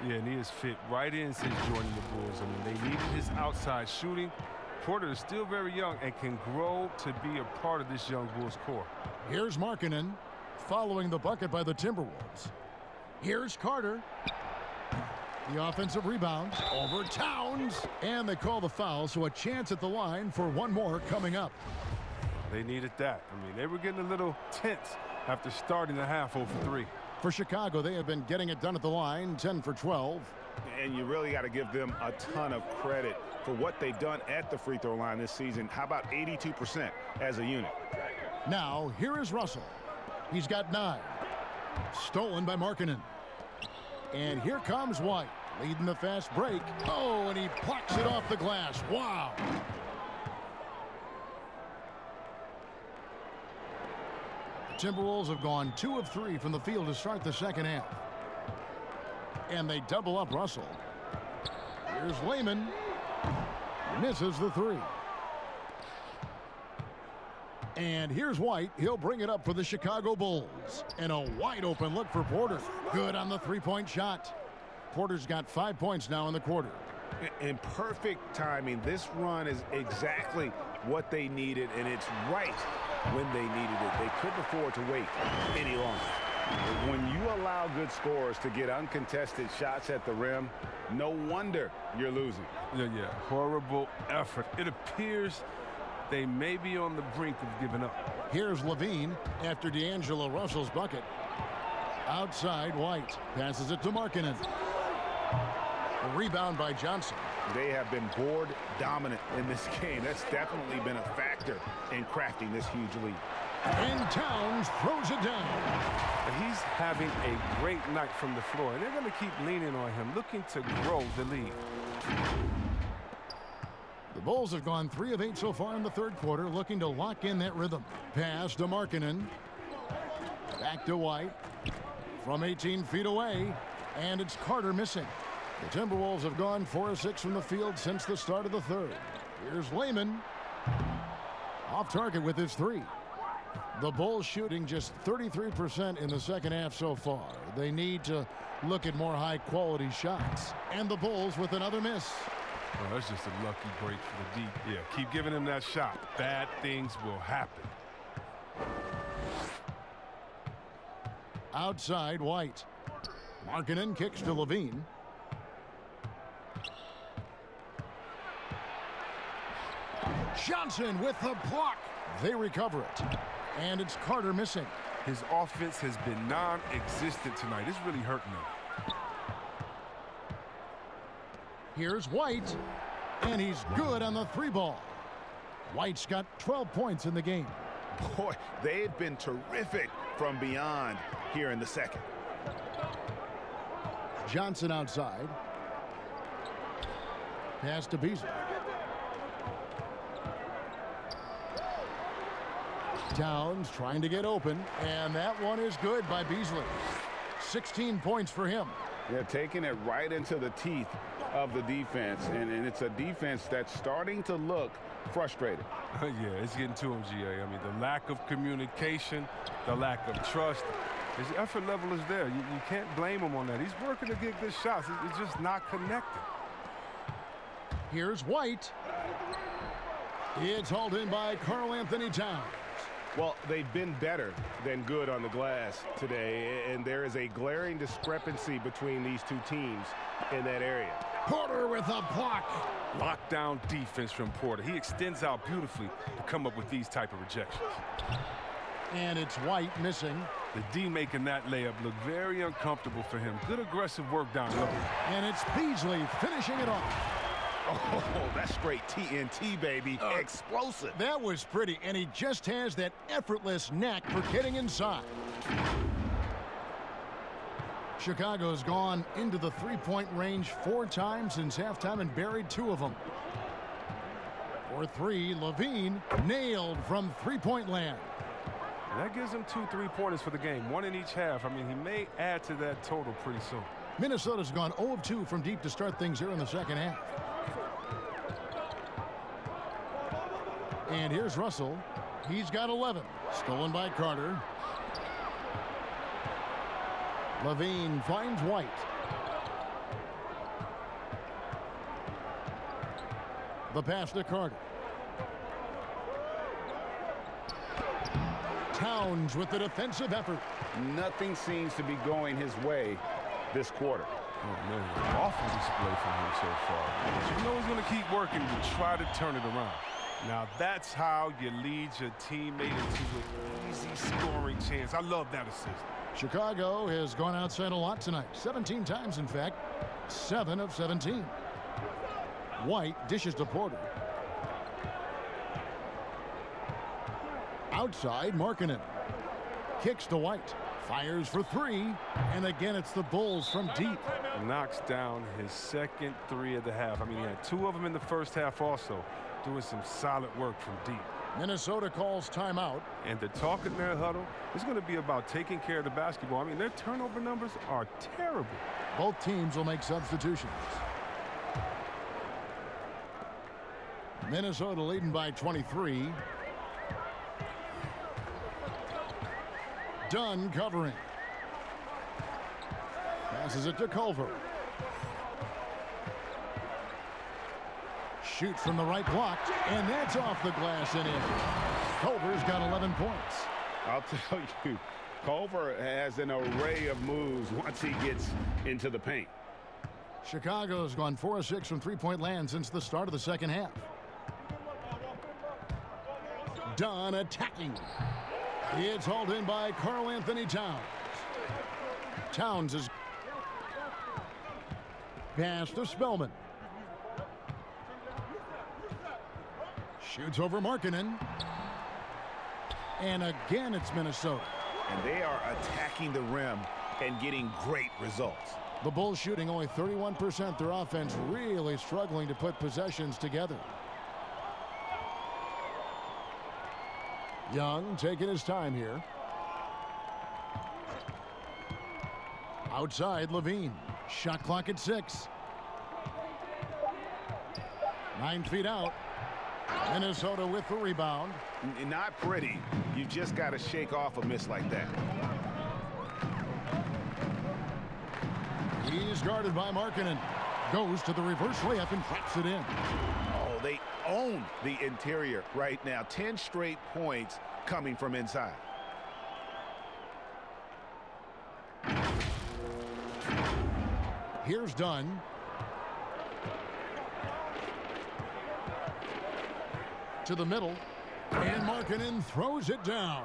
Yeah, and he has fit right in since joining the Bulls. I mean, they needed his outside shooting. Porter is still very young and can grow to be a part of this young Bulls core. Here's Markkanen following the bucket by the Timberwolves. Here's Carter. The offensive rebound over Towns. And they call the foul, so a chance at the line for one more coming up. They needed that. I mean, they were getting a little tense after starting the half 0 for 3. For Chicago, they have been getting it done at the line, 10 for 12. And you really got to give them a ton of credit for what they've done at the free throw line this season. How about 82% as a unit? Now, here is Russell. He's got 9. Stolen by Markkanen. And here comes White, leading the fast break. Oh, and he plucks it off the glass. Wow. The Timberwolves have gone 2 of 3 from the field to start the second half. And they double up Russell. Here's Layman. Misses the 3. And here's White. He'll bring it up for the Chicago Bulls. And a wide open look for Porter. Good on the 3-point shot. Porter's got 5 points now in the quarter. In perfect timing. This run is exactly what they needed, and it's right when they needed it. They couldn't afford to wait any longer. When you allow good scorers to get uncontested shots at the rim, no wonder you're losing. Yeah, horrible effort. It appears they may be on the brink of giving up. Here's Levine after D'Angelo Russell's bucket. Outside, White passes it to Markkanen. A rebound by Johnson. They have been board dominant in this game. That's definitely been a factor in crafting this huge lead. And Towns throws it down. He's having a great night from the floor, and they're going to keep leaning on him, looking to grow the lead. The Bulls have gone 3 of 8 so far in the third quarter, looking to lock in that rhythm. Pass to Markkanen. Back to White. From 18 feet away, and it's Carter missing. The Timberwolves have gone 4 of 6 from the field since the start of the third. Here's Layman. Off target with his 3. The Bulls shooting just 33% in the second half so far. They need to look at more high-quality shots. And the Bulls with another miss. Oh, that's just a lucky break for the D. Yeah, keep giving him that shot. Bad things will happen. Outside, White. Markkanen kicks to Levine. Johnson with the block. They recover it. And it's Carter missing. His offense has been non-existent tonight. It's really hurting him. Here's White. And he's good on the 3-ball. White's got 12 points in the game. Boy, they've been terrific from beyond here in the second. Johnson outside. Pass to Beasley. Towns trying to get open, and that one is good by Beasley. 16 points for him. They're taking it right into the teeth of the defense, and it's a defense that's starting to look frustrated. Yeah, it's getting to him, GA. I mean, the lack of communication, the lack of trust, his effort level is there. You can't blame him on that. He's working to get good shots. It's just not connected. Here's White. It's hauled in by Karl Anthony Towns. Well, they've been better than good on the glass today, and there is a glaring discrepancy between these two teams in that area. Porter with a block. Lockdown defense from Porter. He extends out beautifully to come up with these type of rejections. And it's White missing. The D making that layup look very uncomfortable for him. Good aggressive work down low. And it's Beasley finishing it off. Oh, that's straight TNT, baby. Explosive. That was pretty, and he just has that effortless knack for getting inside. Chicago's gone into the three-point range 4 times since halftime and buried 2 of them. For 3, Levine nailed from three-point land. And that gives him 2 3-pointers for the game, 1 in each half. I mean, he may add to that total pretty soon. Minnesota's gone 0 of 2 from deep to start things here in the second half. And here's Russell. He's got 11. Stolen by Carter. Levine finds White. The pass to Carter. Towns with the defensive effort. Nothing seems to be going his way this quarter. Oh, man, awful display from him so far. But you know he's going to keep working to try to turn it around. Now, that's how you lead your teammate into an easy scoring chance. I love that assist. Chicago has gone outside a lot tonight. 17 times, in fact. 7 of 17. White dishes to Porter. Outside, Markkanen. Kicks to White. Fires for 3. And again, it's the Bulls from deep. Knocks down his second 3 of the half. I mean, he had 2 of them in the first half also. Doing some solid work from deep. Minnesota calls timeout. And the talk in their huddle is going to be about taking care of the basketball. I mean, their turnover numbers are terrible. Both teams will make substitutions. Minnesota leading by 23. Dunn covering. Passes it to Culver. Shoot from the right block, and that's off the glass and in. Culver's got 11 points. I'll tell you, Culver has an array of moves once he gets into the paint. Chicago's gone 4 of 6 from three-point land since the start of the second half. Dunn attacking. It's hauled in by Karl Anthony Towns. Towns is pass to Spellman. Shoots over Markkanen. And again, it's Minnesota. And they are attacking the rim and getting great results. The Bulls shooting only 31%. Their offense really struggling to put possessions together. Young taking his time here. Outside, Levine. Shot clock at 6. 9 feet out. Minnesota with the rebound. Not pretty. You just got to shake off a miss like that. He's guarded by Markkanen. Goes to the reverse layup and traps it in. Oh, they own the interior right now. 10 straight points coming from inside. Here's Dunn. To the middle. And Markkanen throws it down.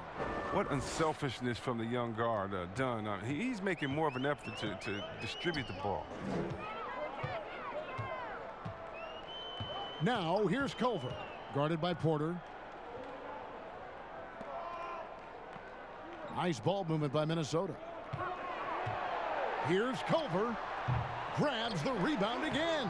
What unselfishness from the young guard, Dunn. He's making more of an effort to distribute the ball. Now, here's Culver, guarded by Porter. Nice ball movement by Minnesota. Here's Culver. Grabs the rebound again.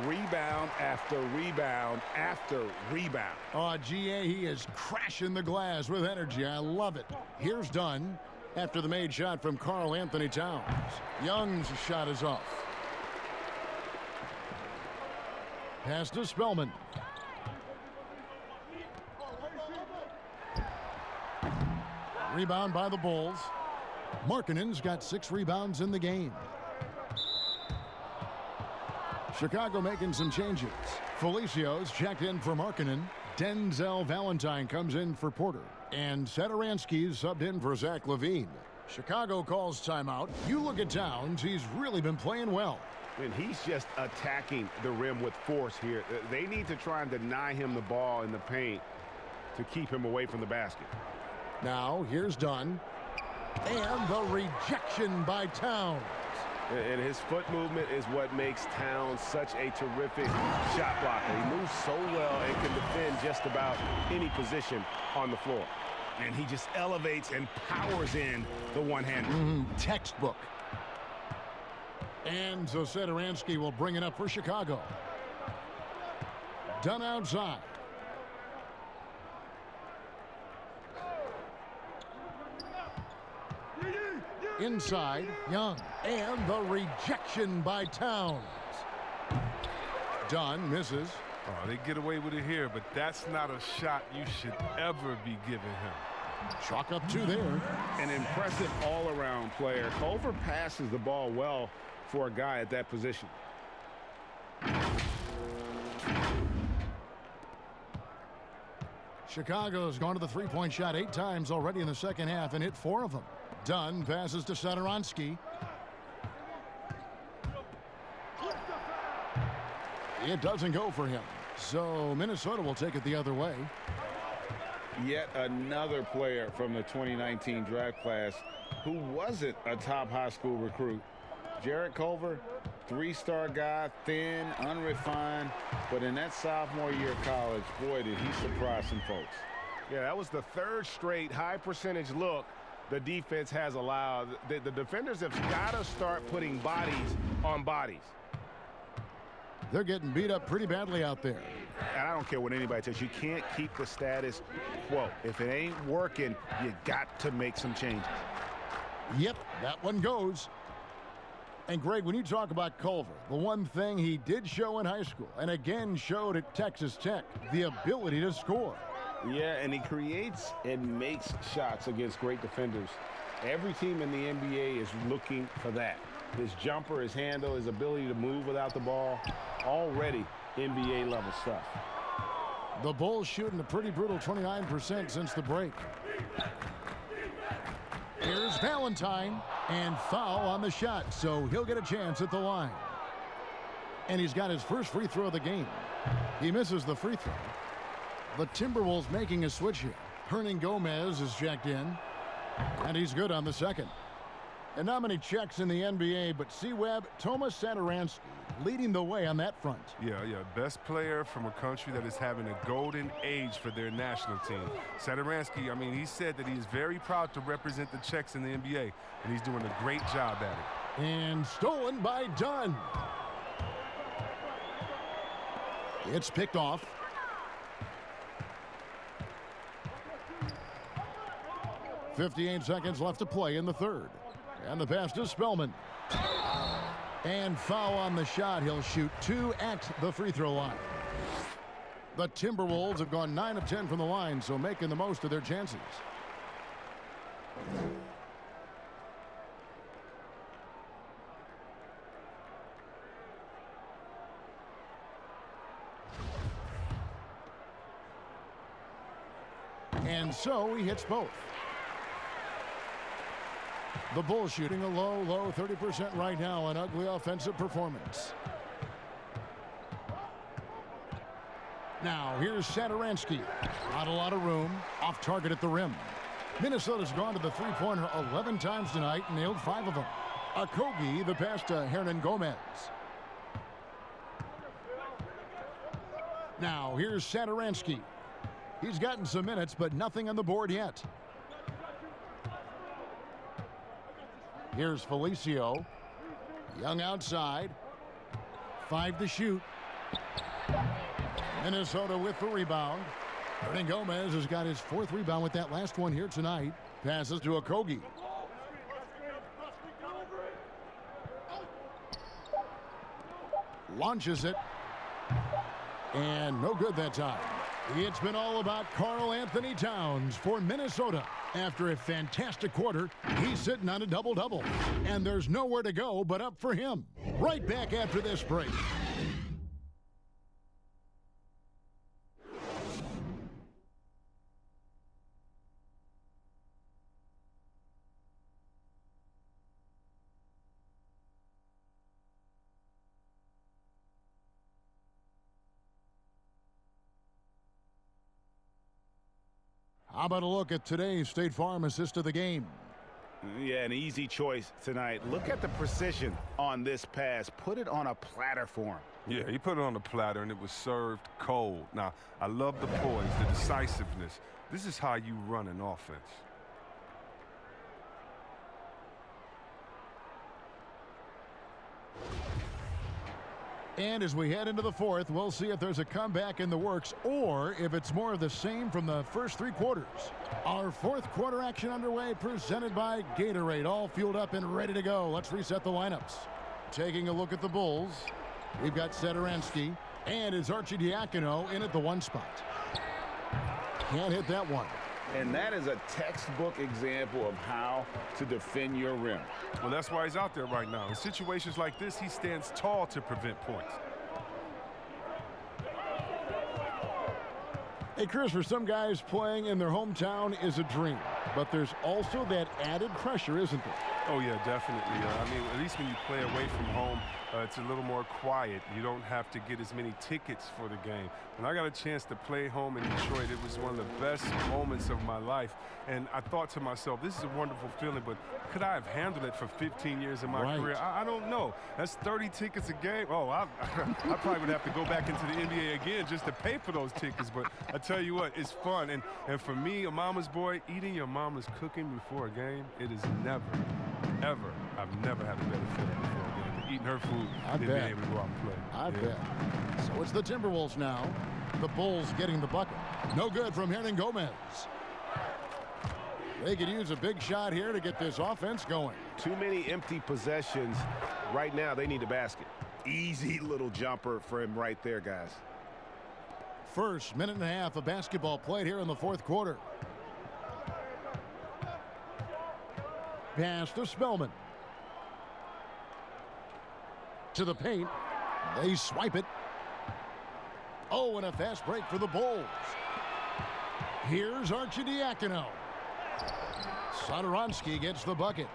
Rebound after rebound after rebound. Oh, GA, he is crashing the glass with energy. I love it. Here's Dunn after the made shot from Karl Anthony Towns. Young's shot is off. Pass to Spellman. Rebound by the Bulls. Markkanen's got 6 rebounds in the game. Chicago making some changes. Felicio's checked in for Markkanen. Denzel Valentine comes in for Porter. And Satoransky's subbed in for Zach LaVine. Chicago calls timeout. You look at Towns, he's really been playing well. And he's just attacking the rim with force here. They need to try and deny him the ball in the paint to keep him away from the basket. Now, here's Dunn. And the rejection by Towns. And his foot movement is what makes Towns such a terrific shot blocker. He moves so well and can defend just about any position on the floor. And he just elevates and powers in the one-hander. Textbook. And so Satoransky will bring it up for Chicago. Dunn outside. Inside, Young. And the rejection by Towns. Dunn misses. Oh, they get away with it here, but that's not a shot you should ever be giving him. Chalk up 2 there. An impressive all-around player. Culver passes the ball well for a guy at that position. Chicago's gone to the three-point shot 8 times already in the second half and hit 4 of them. Dunn passes to Satoransky. It doesn't go for him. So Minnesota will take it the other way. Yet another player from the 2019 draft class who wasn't a top high school recruit. Jarrett Culver, 3-star guy, thin, unrefined, but in that sophomore year of college, boy, did he surprise some folks. Yeah, that was the 3rd straight high percentage look the defense has allowed. The defenders have got to start putting bodies on bodies. They're getting beat up pretty badly out there. And I don't care what anybody says. You can't keep the status quo. If it ain't working, you got to make some changes. Yep, that one goes. And, Greg, when you talk about Culver, the one thing he did show in high school and again showed at Texas Tech, the ability to score. Yeah, and he creates and makes shots against great defenders. Every team in the NBA is looking for that. His jumper, his handle, his ability to move without the ball, already NBA-level stuff. The Bulls shooting a pretty brutal 29% since the break. Here's Valentine, and foul on the shot, so he'll get a chance at the line. And he's got his first free throw of the game. He misses the free throw. The Timberwolves making a switch here. Hernan Gomez is checked in, and he's good on the second. And not many checks in the NBA, but C-Web, Tomas Satoransky leading the way on that front. Yeah, best player from a country that is having a golden age for their national team. Satoransky, I mean, he said that he's very proud to represent the Czechs in the NBA, and he's doing a great job at it. And stolen by Dunn. It's picked off. .58 seconds left to play in the third. And the pass to Spellman. And foul on the shot. He'll shoot 2 at the free throw line. The Timberwolves have gone 9 of 10 from the line, so making the most of their chances. And so he hits both. The Bulls shooting a low 30% right now, an ugly offensive performance. Now, here's Satoransky. Not a lot of room. Off target at the rim. Minnesota's gone to the three-pointer 11 times tonight and nailed 5 of them. Okogie, the pass to Hernan Gomez. Now, here's Satoransky. He's gotten some minutes, but nothing on the board yet. Here's Felicio. Young outside. 5 to shoot. Minnesota with the rebound. Hernan Gomez has got his 4th rebound with that last one here tonight. Passes to Okogie. Launches it. And no good that time. It's been all about Karl Anthony Towns for Minnesota. After a fantastic quarter, he's sitting on a double-double. And there's nowhere to go but up for him. Right back after this break. How about a look at today's State Farm assist of the game? Yeah, an easy choice tonight. Look at the precision on this pass. Put it on a platter for him. Yeah, he put it on a platter, and it was served cold. Now, I love the poise, the decisiveness. This is how you run an offense. And as we head into the 4th, we'll see if there's a comeback in the works or if it's more of the same from the first 3 quarters. Our 4th quarter action underway, presented by Gatorade, all fueled up and ready to go. Let's reset the lineups. Taking a look at the Bulls, we've got Satoransky, and it's Arcidiacono in at the 1 spot. Can't hit that one. And that is a textbook example of how to defend your rim. Well, that's why he's out there right now. In situations like this, he stands tall to prevent points. Hey, Chris, for some guys, playing in their hometown is a dream. But there's also that added pressure, isn't there? Oh, yeah, definitely. I mean, at least when you play away from home, it's a little more quiet. You don't have to get as many tickets for the game. When I got a chance to play home in Detroit, it was one of the best moments of my life. And I thought to myself, this is a wonderful feeling, but could I have handled it for 15 years of my career? I don't know. That's 30 tickets a game. Oh, I probably would have to go back into the NBA again just to pay for those tickets. But I tell you what, it's fun. And for me, a mama's boy, eating your mama's cooking before a game, it is never, ever, I've never had a better feeling before a game. Eating her food and being able to go out and play. I bet. So it's the Timberwolves now. The Bulls getting the bucket. No good from Hernan Gomez. They could use a big shot here to get this offense going. Too many empty possessions. Right now, they need a basket. Easy little jumper for him right there, guys. First minute and a half of basketball played here in the 4th quarter. Pass to Spellman. To the paint. They swipe it. Oh, and a fast break for the Bulls. Here's Arcidiacono. Satoransky gets the bucket.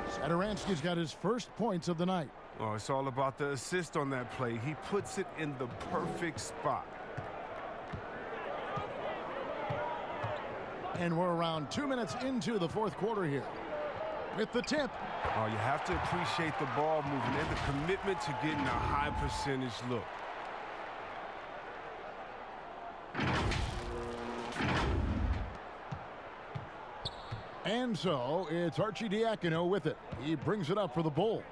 Satoransky's got his first points of the night. Oh, it's all about the assist on that play. He puts it in the perfect spot. And we're around 2 minutes into the 4th quarter here. With the tip. Oh, you have to appreciate the ball movement and the commitment to getting a high percentage look. And so it's Arcidiacono with it. He brings it up for the Bulls.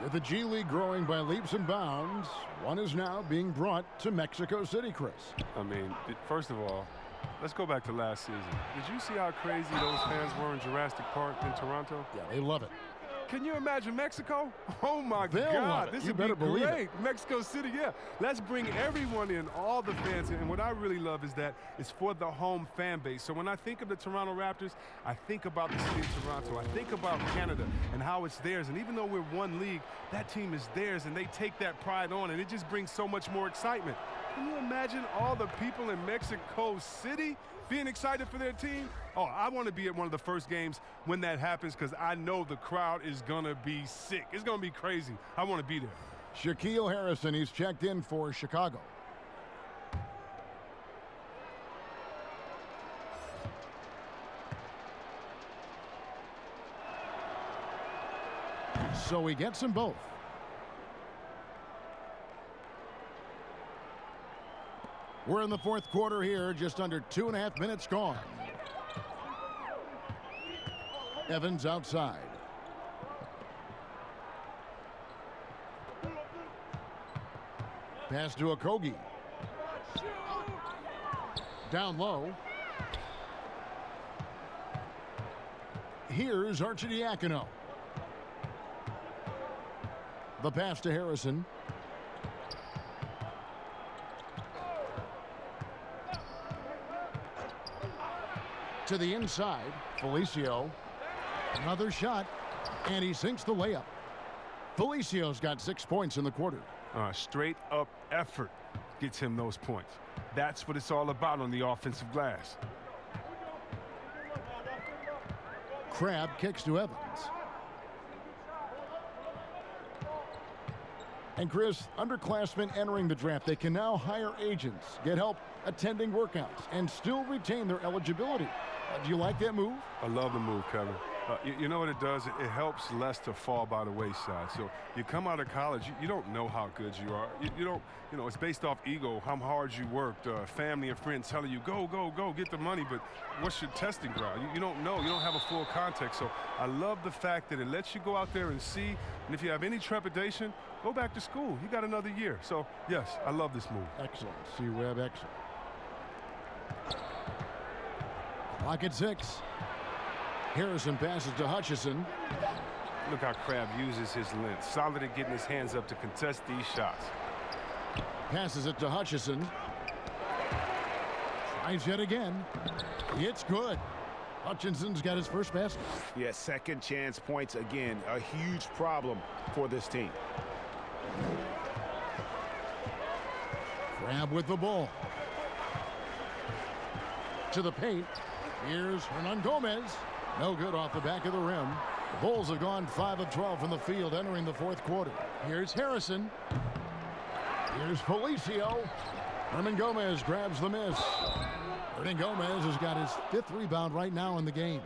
With the G League growing by leaps and bounds, one is now being brought to Mexico City, Chris. I mean, first of all, let's go back to last season. Did you see how crazy those fans were in Jurassic Park in Toronto? Yeah, they love it. Can you imagine Mexico? Oh, my God. This would be great. Mexico City, yeah. Let's bring everyone in, all the fans. And what I really love is that it's for the home fan base. So when I think of the Toronto Raptors, I think about the city of Toronto. I think about Canada and how it's theirs. And even though we're one league, that team is theirs, and they take that pride on, and it just brings so much more excitement. Can you imagine all the people in Mexico City being excited for their team? Oh, I want to be at one of the first games when that happens because I know the crowd is going to be sick. It's going to be crazy. I want to be there. Shaquille Harrison, he's checked in for Chicago. So he gets them both. We're in the fourth quarter here, just under 2.5 minutes gone. Evans outside. Pass to Okogie. Down low. Here's Arcidiacono. The pass to Harrison. To the inside, Felicio. Another shot, and he sinks the layup. Felicio's got 6 points in the quarter. Straight up effort gets him those points. That's what it's all about on the offensive glass. Crabbe kicks to Evans. And Chris, underclassmen entering the draft, they can now hire agents, get help attending workouts, and still retain their eligibility. Do you like that move? I love the move, Kevin. You know what it does? It helps less to fall by the wayside. So you come out of college, you don't know how good you are. You don't, it's based off ego, how hard you worked, family and friends telling you, go, go, go, get the money, but what's your testing ground? You don't know. You don't have a full context. So I love the fact that it lets you go out there and see, and if you have any trepidation, go back to school. You got another year. So, yes, I love this move. Excellent. C-Web, excellent. Clock at 6. Harrison passes to Hutchison. Look how Crabbe uses his length. Solid at getting his hands up to contest these shots. Passes it to Hutchison. Tries yet again. It's good. Hutchinson's got his first basket. Yeah, second chance points again. A huge problem for this team. Crabbe with the ball. To the paint. Here's Hernangomez. No good off the back of the rim. The Bulls have gone 5 of 12 from the field entering the fourth quarter. Here's Harrison. Here's Felicio. Hernangomez grabs the miss. Hernangomez has got his 5th rebound right now in the game.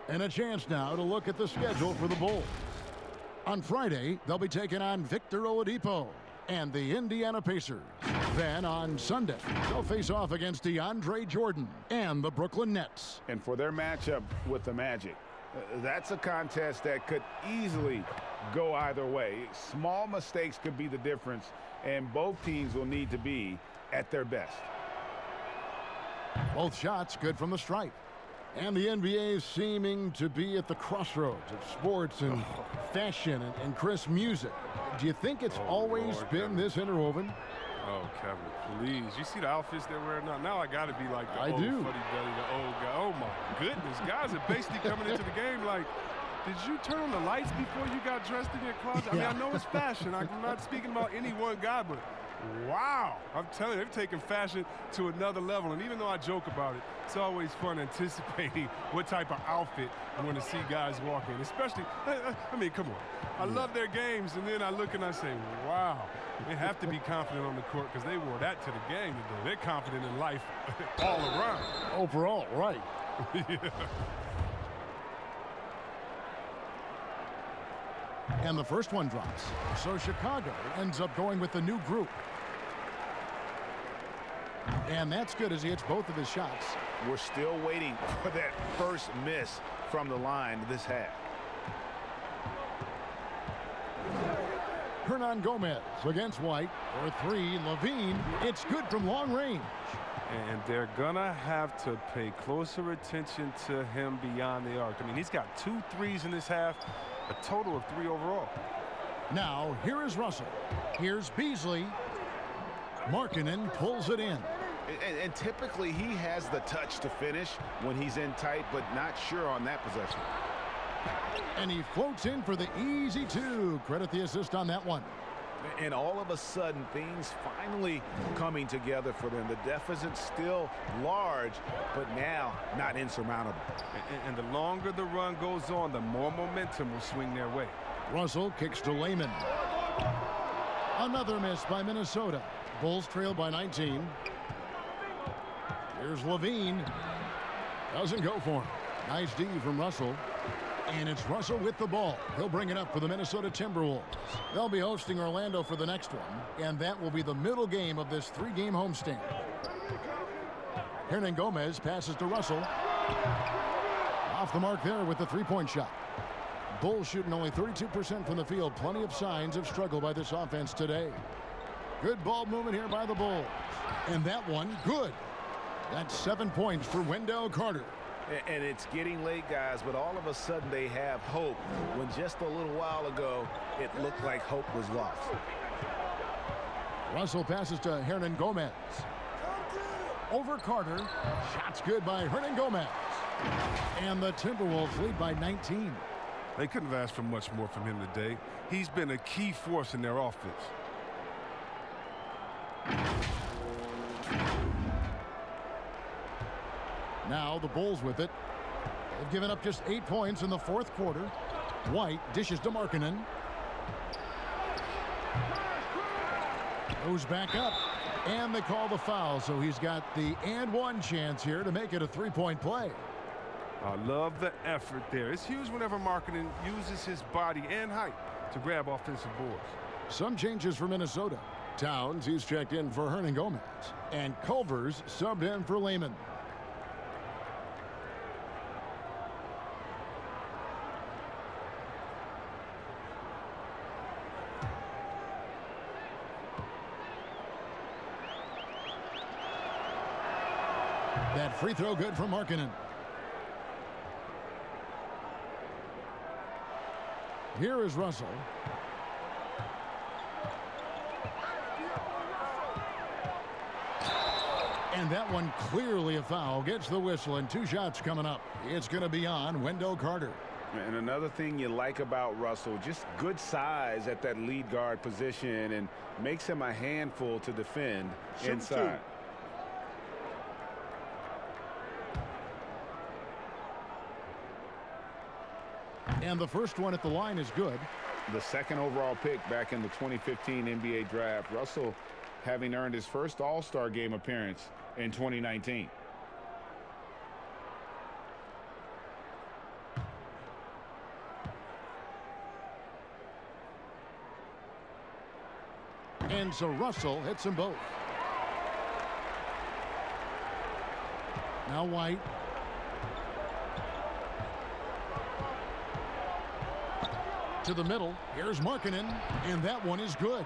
And a chance now to look at the schedule for the Bulls. On Friday, they'll be taking on Victor Oladipo and the Indiana Pacers. Then on Sunday, they'll face off against DeAndre Jordan and the Brooklyn Nets. And for their matchup with the Magic, that's a contest that could easily go either way. Small mistakes could be the difference, and both teams will need to be at their best. Both shots good from the stripe. And the NBA is seeming to be at the crossroads of sports and fashion and Chris, music. Do you think it's always been this interwoven? Oh, Kevin, please. You see the outfits they're wearing now? Now I got to be like the old fuddy-duddy, the old guy. Oh, my goodness. Guys are basically coming into the game like, did you turn on the lights before you got dressed in your closet? I mean, I know it's fashion. I'm not speaking about any one guy, but wow. I'm telling you, they've taken fashion to another level. And even though I joke about it, it's always fun anticipating what type of outfit I'm going to see guys walk in. Especially, I mean, come on. I love their games, and then I look and I say, wow. They have to be confident on the court because they wore that to the game today. They're confident in life all around. Overall, right. Yeah. And the first one drops. So Chicago ends up going with the new group. And that's good as he hits both of his shots. We're still waiting for that first miss from the line this half. Hernangomez against White for 3. Levine, it's good from long range. And they're going to have to pay closer attention to him beyond the arc. I mean, he's got 2 threes in this half, a total of 3 overall. Now, here is Russell. Here's Beasley. Markkanen pulls it in. And typically he has the touch to finish when he's in tight, but not sure on that possession. And he floats in for the easy 2. Credit the assist on that one. And all of a sudden, things finally coming together for them. The deficit's still large, but now not insurmountable. And the longer the run goes on, the more momentum will swing their way. Russell kicks to Layman. Another miss by Minnesota. Bulls trail by 19. Here's Levine. Doesn't go for him. Nice D from Russell. And it's Russell with the ball. He'll bring it up for the Minnesota Timberwolves. They'll be hosting Orlando for the next one, and that will be the middle game of this 3-game homestand. Hernan Gomez passes to Russell. Off the mark there with the three-point shot. Bulls shooting only 32% from the field. Plenty of signs of struggle by this offense today. Good ball movement here by the Bulls. And that one, good. That's 7 points for Wendell Carter. And it's getting late, guys, but all of a sudden they have hope when just a little while ago it looked like hope was lost. Russell passes to Hernan Gomez. Over Carter. Shots good by Hernan Gomez. And the Timberwolves lead by 19. They couldn't have asked for much more from him today. He's been a key force in their offense. Now the Bulls with it. They've given up just 8 points in the fourth quarter. White dishes to Markkanen. Goes back up. And they call the foul, so he's got the and-one chance here to make it a three-point play. I love the effort there. It's huge whenever Markkanen uses his body and height to grab offensive boards. Some changes for Minnesota. Towns, he's checked in for Hernan Gomez. And Culver's subbed in for Lehman. That free throw good from Markkanen. Here is Russell. And that one clearly a foul. Gets the whistle and 2 shots coming up. It's going to be on Wendell Carter. And another thing you like about Russell, just good size at that lead guard position and makes him a handful to defend inside. And the first one at the line is good. The second overall pick back in the 2015 NBA draft. Russell having earned his first All-Star game appearance in 2019. And so Russell hits them both. Now White. To the middle. Here's Markkanen. And that one is good.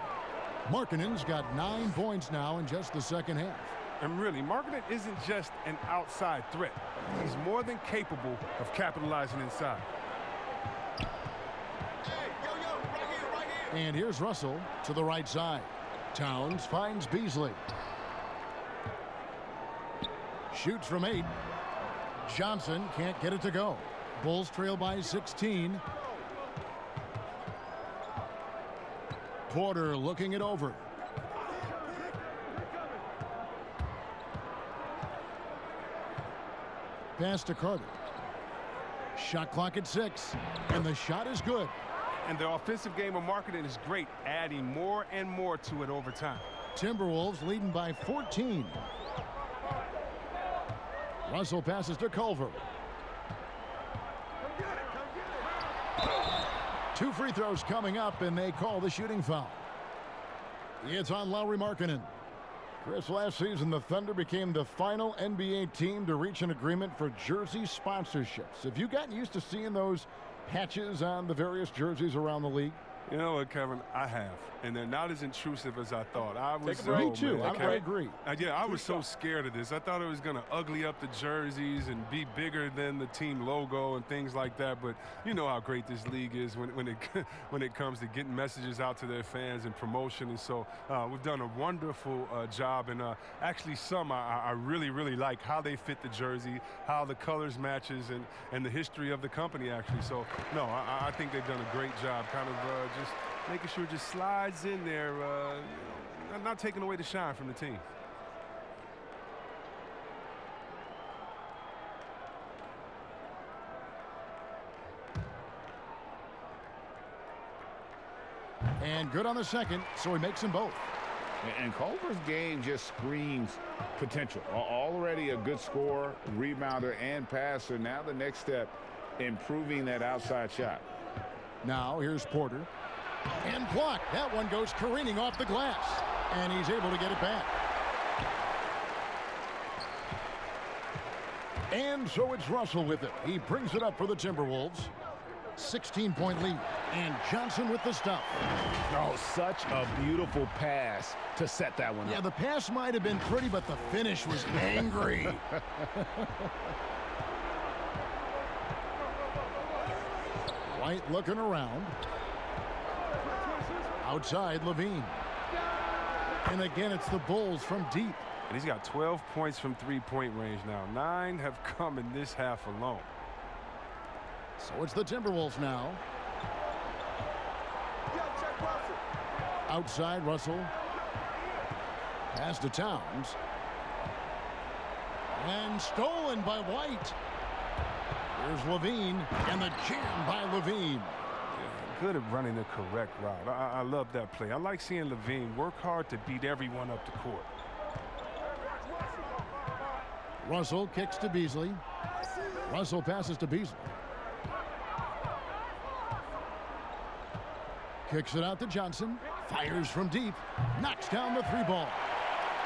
Markkanen's got 9 points now in just the second half. And really, Markkanen isn't just an outside threat. He's more than capable of capitalizing inside. And here's Russell to the right side. Towns finds Beasley. Shoots from 8. Johnson can't get it to go. Bulls trail by 16. Porter looking it over. Pass to Carter. Shot clock at 6. And the shot is good. And the offensive game of Markkanen is great, adding more and more to it over time. Timberwolves leading by 14. Russell passes to Culver. 2 free throws coming up, and they call the shooting foul. It's on Lauri Markkanen. Chris, last season the Thunder became the final NBA team to reach an agreement for jersey sponsorships. Have you gotten used to seeing those patches on the various jerseys around the league? You know what, Kevin? I have. And they're not as intrusive as I thought. Me too. I agree. Yeah, I was so scared of this. I thought it was going to ugly up the jerseys and be bigger than the team logo and things like that. But you know how great this league is when it comes to getting messages out to their fans and promotion. And so we've done a wonderful job. And actually some I really, really like how they fit the jersey, how the colors matches, and the history of the company, actually. So, no, I think they've done a great job kind of just making sure it just slides in there, not taking away the shine from the team. And good on the second, so he makes them both. And Culver's game just screams potential. Already a good scorer, rebounder, and passer. Now the next step, improving that outside shot. Now here's Porter. And blocked. That one goes careening off the glass. And he's able to get it back. And so it's Russell with it. He brings it up for the Timberwolves. 16-point lead. And Johnson with the stuff. Oh, such a beautiful pass to set that one up. Yeah, the pass might have been pretty, but the finish was angry. White looking around. Outside, Levine. And again, it's the Bulls from deep. And he's got 12 points from three-point range now. 9 have come in this half alone. So it's the Timberwolves now. Outside, Russell. Pass to Towns. And stolen by White. Here's Levine. And the jam by Levine. Good at running the correct route. I love that play. I like seeing Levine work hard to beat everyone up the court. Russell kicks to Beasley. Russell passes to Beasley. Kicks it out to Johnson. Fires from deep. Knocks down the three ball.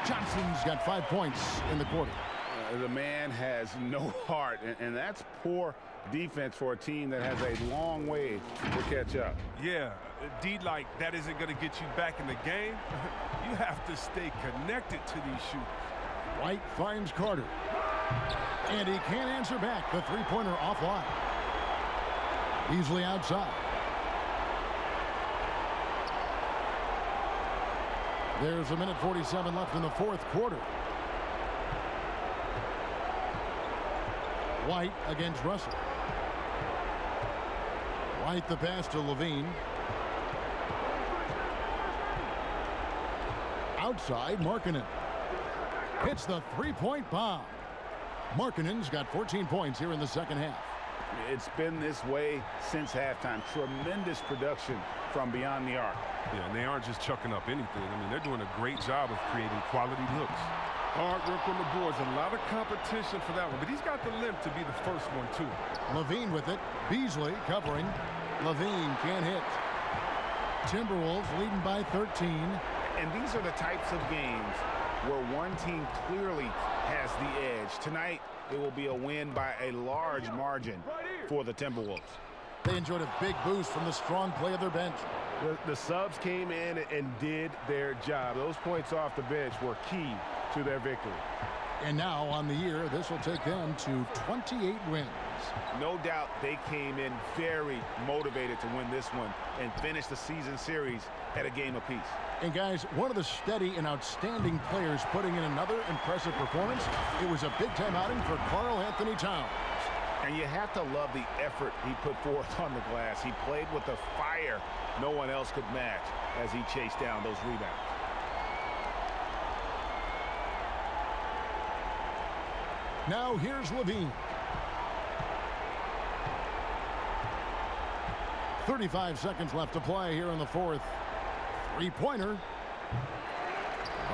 Johnson's got 5 points in the quarter. The man has no heart, and that's poor defense for a team that has a long way to catch up. Yeah, a D like that isn't going to get you back in the game. You have to stay connected to these shooters. White finds Carter. And he can't answer back. The three-pointer offline. Beasley outside. There's a minute 47 left in the fourth quarter. White against Russell. White the pass to Levine. Outside, Markkanen. Hits the three-point bomb. Markkanen's got 14 points here in the second half. It's been this way since halftime. Tremendous production from beyond the arc. Yeah, and they aren't just chucking up anything. I mean, they're doing a great job of creating quality looks. Hard work on the boards. A lot of competition for that one. But he's got the limp to be the first one, too. Levine with it. Beasley covering. Levine can't hit. Timberwolves leading by 13. And these are the types of games where one team clearly has the edge. Tonight, it will be a win by a large margin for the Timberwolves. They enjoyed a big boost from the strong play of their bench. The subs came in and did their job. Those points off the bench were key to their victory. And now on the year, this will take them to 28 wins. No doubt they came in very motivated to win this one and finish the season series at a game apiece. And guys, one of the steady and outstanding players putting in another impressive performance. It was a big-time outing for Karl Anthony Towns. And you have to love the effort he put forth on the glass. He played with a fire no one else could match as he chased down those rebounds. Now here's Levine. 35 seconds left to play here in the fourth. Three-pointer.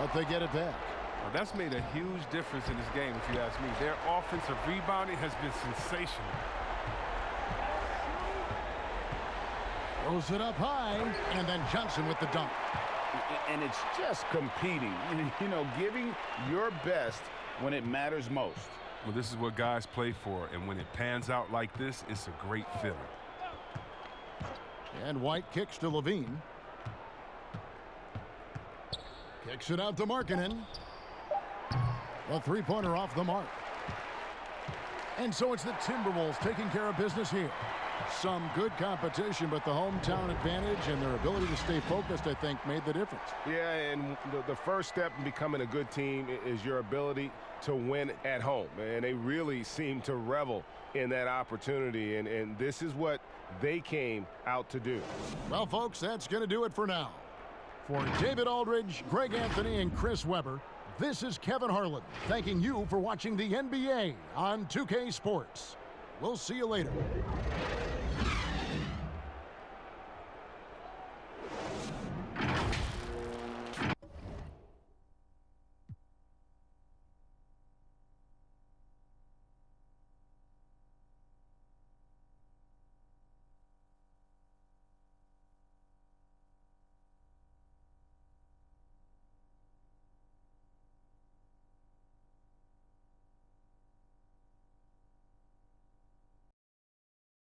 But they get it back. Well, that's made a huge difference in this game, if you ask me. Their offensive rebounding has been sensational. Throws it up high, and then Johnson with the dunk. And it's just competing, you know, giving your best when it matters most. Well, this is what guys play for, and when it pans out like this, it's a great feeling. And White kicks to Levine. Kicks it out to Markkanen. A three-pointer off the mark. And so it's the Timberwolves taking care of business here. Some good competition, but the hometown advantage and their ability to stay focused, I think, made the difference. Yeah, and the first step in becoming a good team is your ability to win at home. And they really seem to revel in that opportunity, and this is what they came out to do. Well, folks, that's going to do it for now. For David Aldridge, Greg Anthony, and Chris Webber, this is Kevin Harlan, thanking you for watching the NBA on 2K Sports. We'll see you later.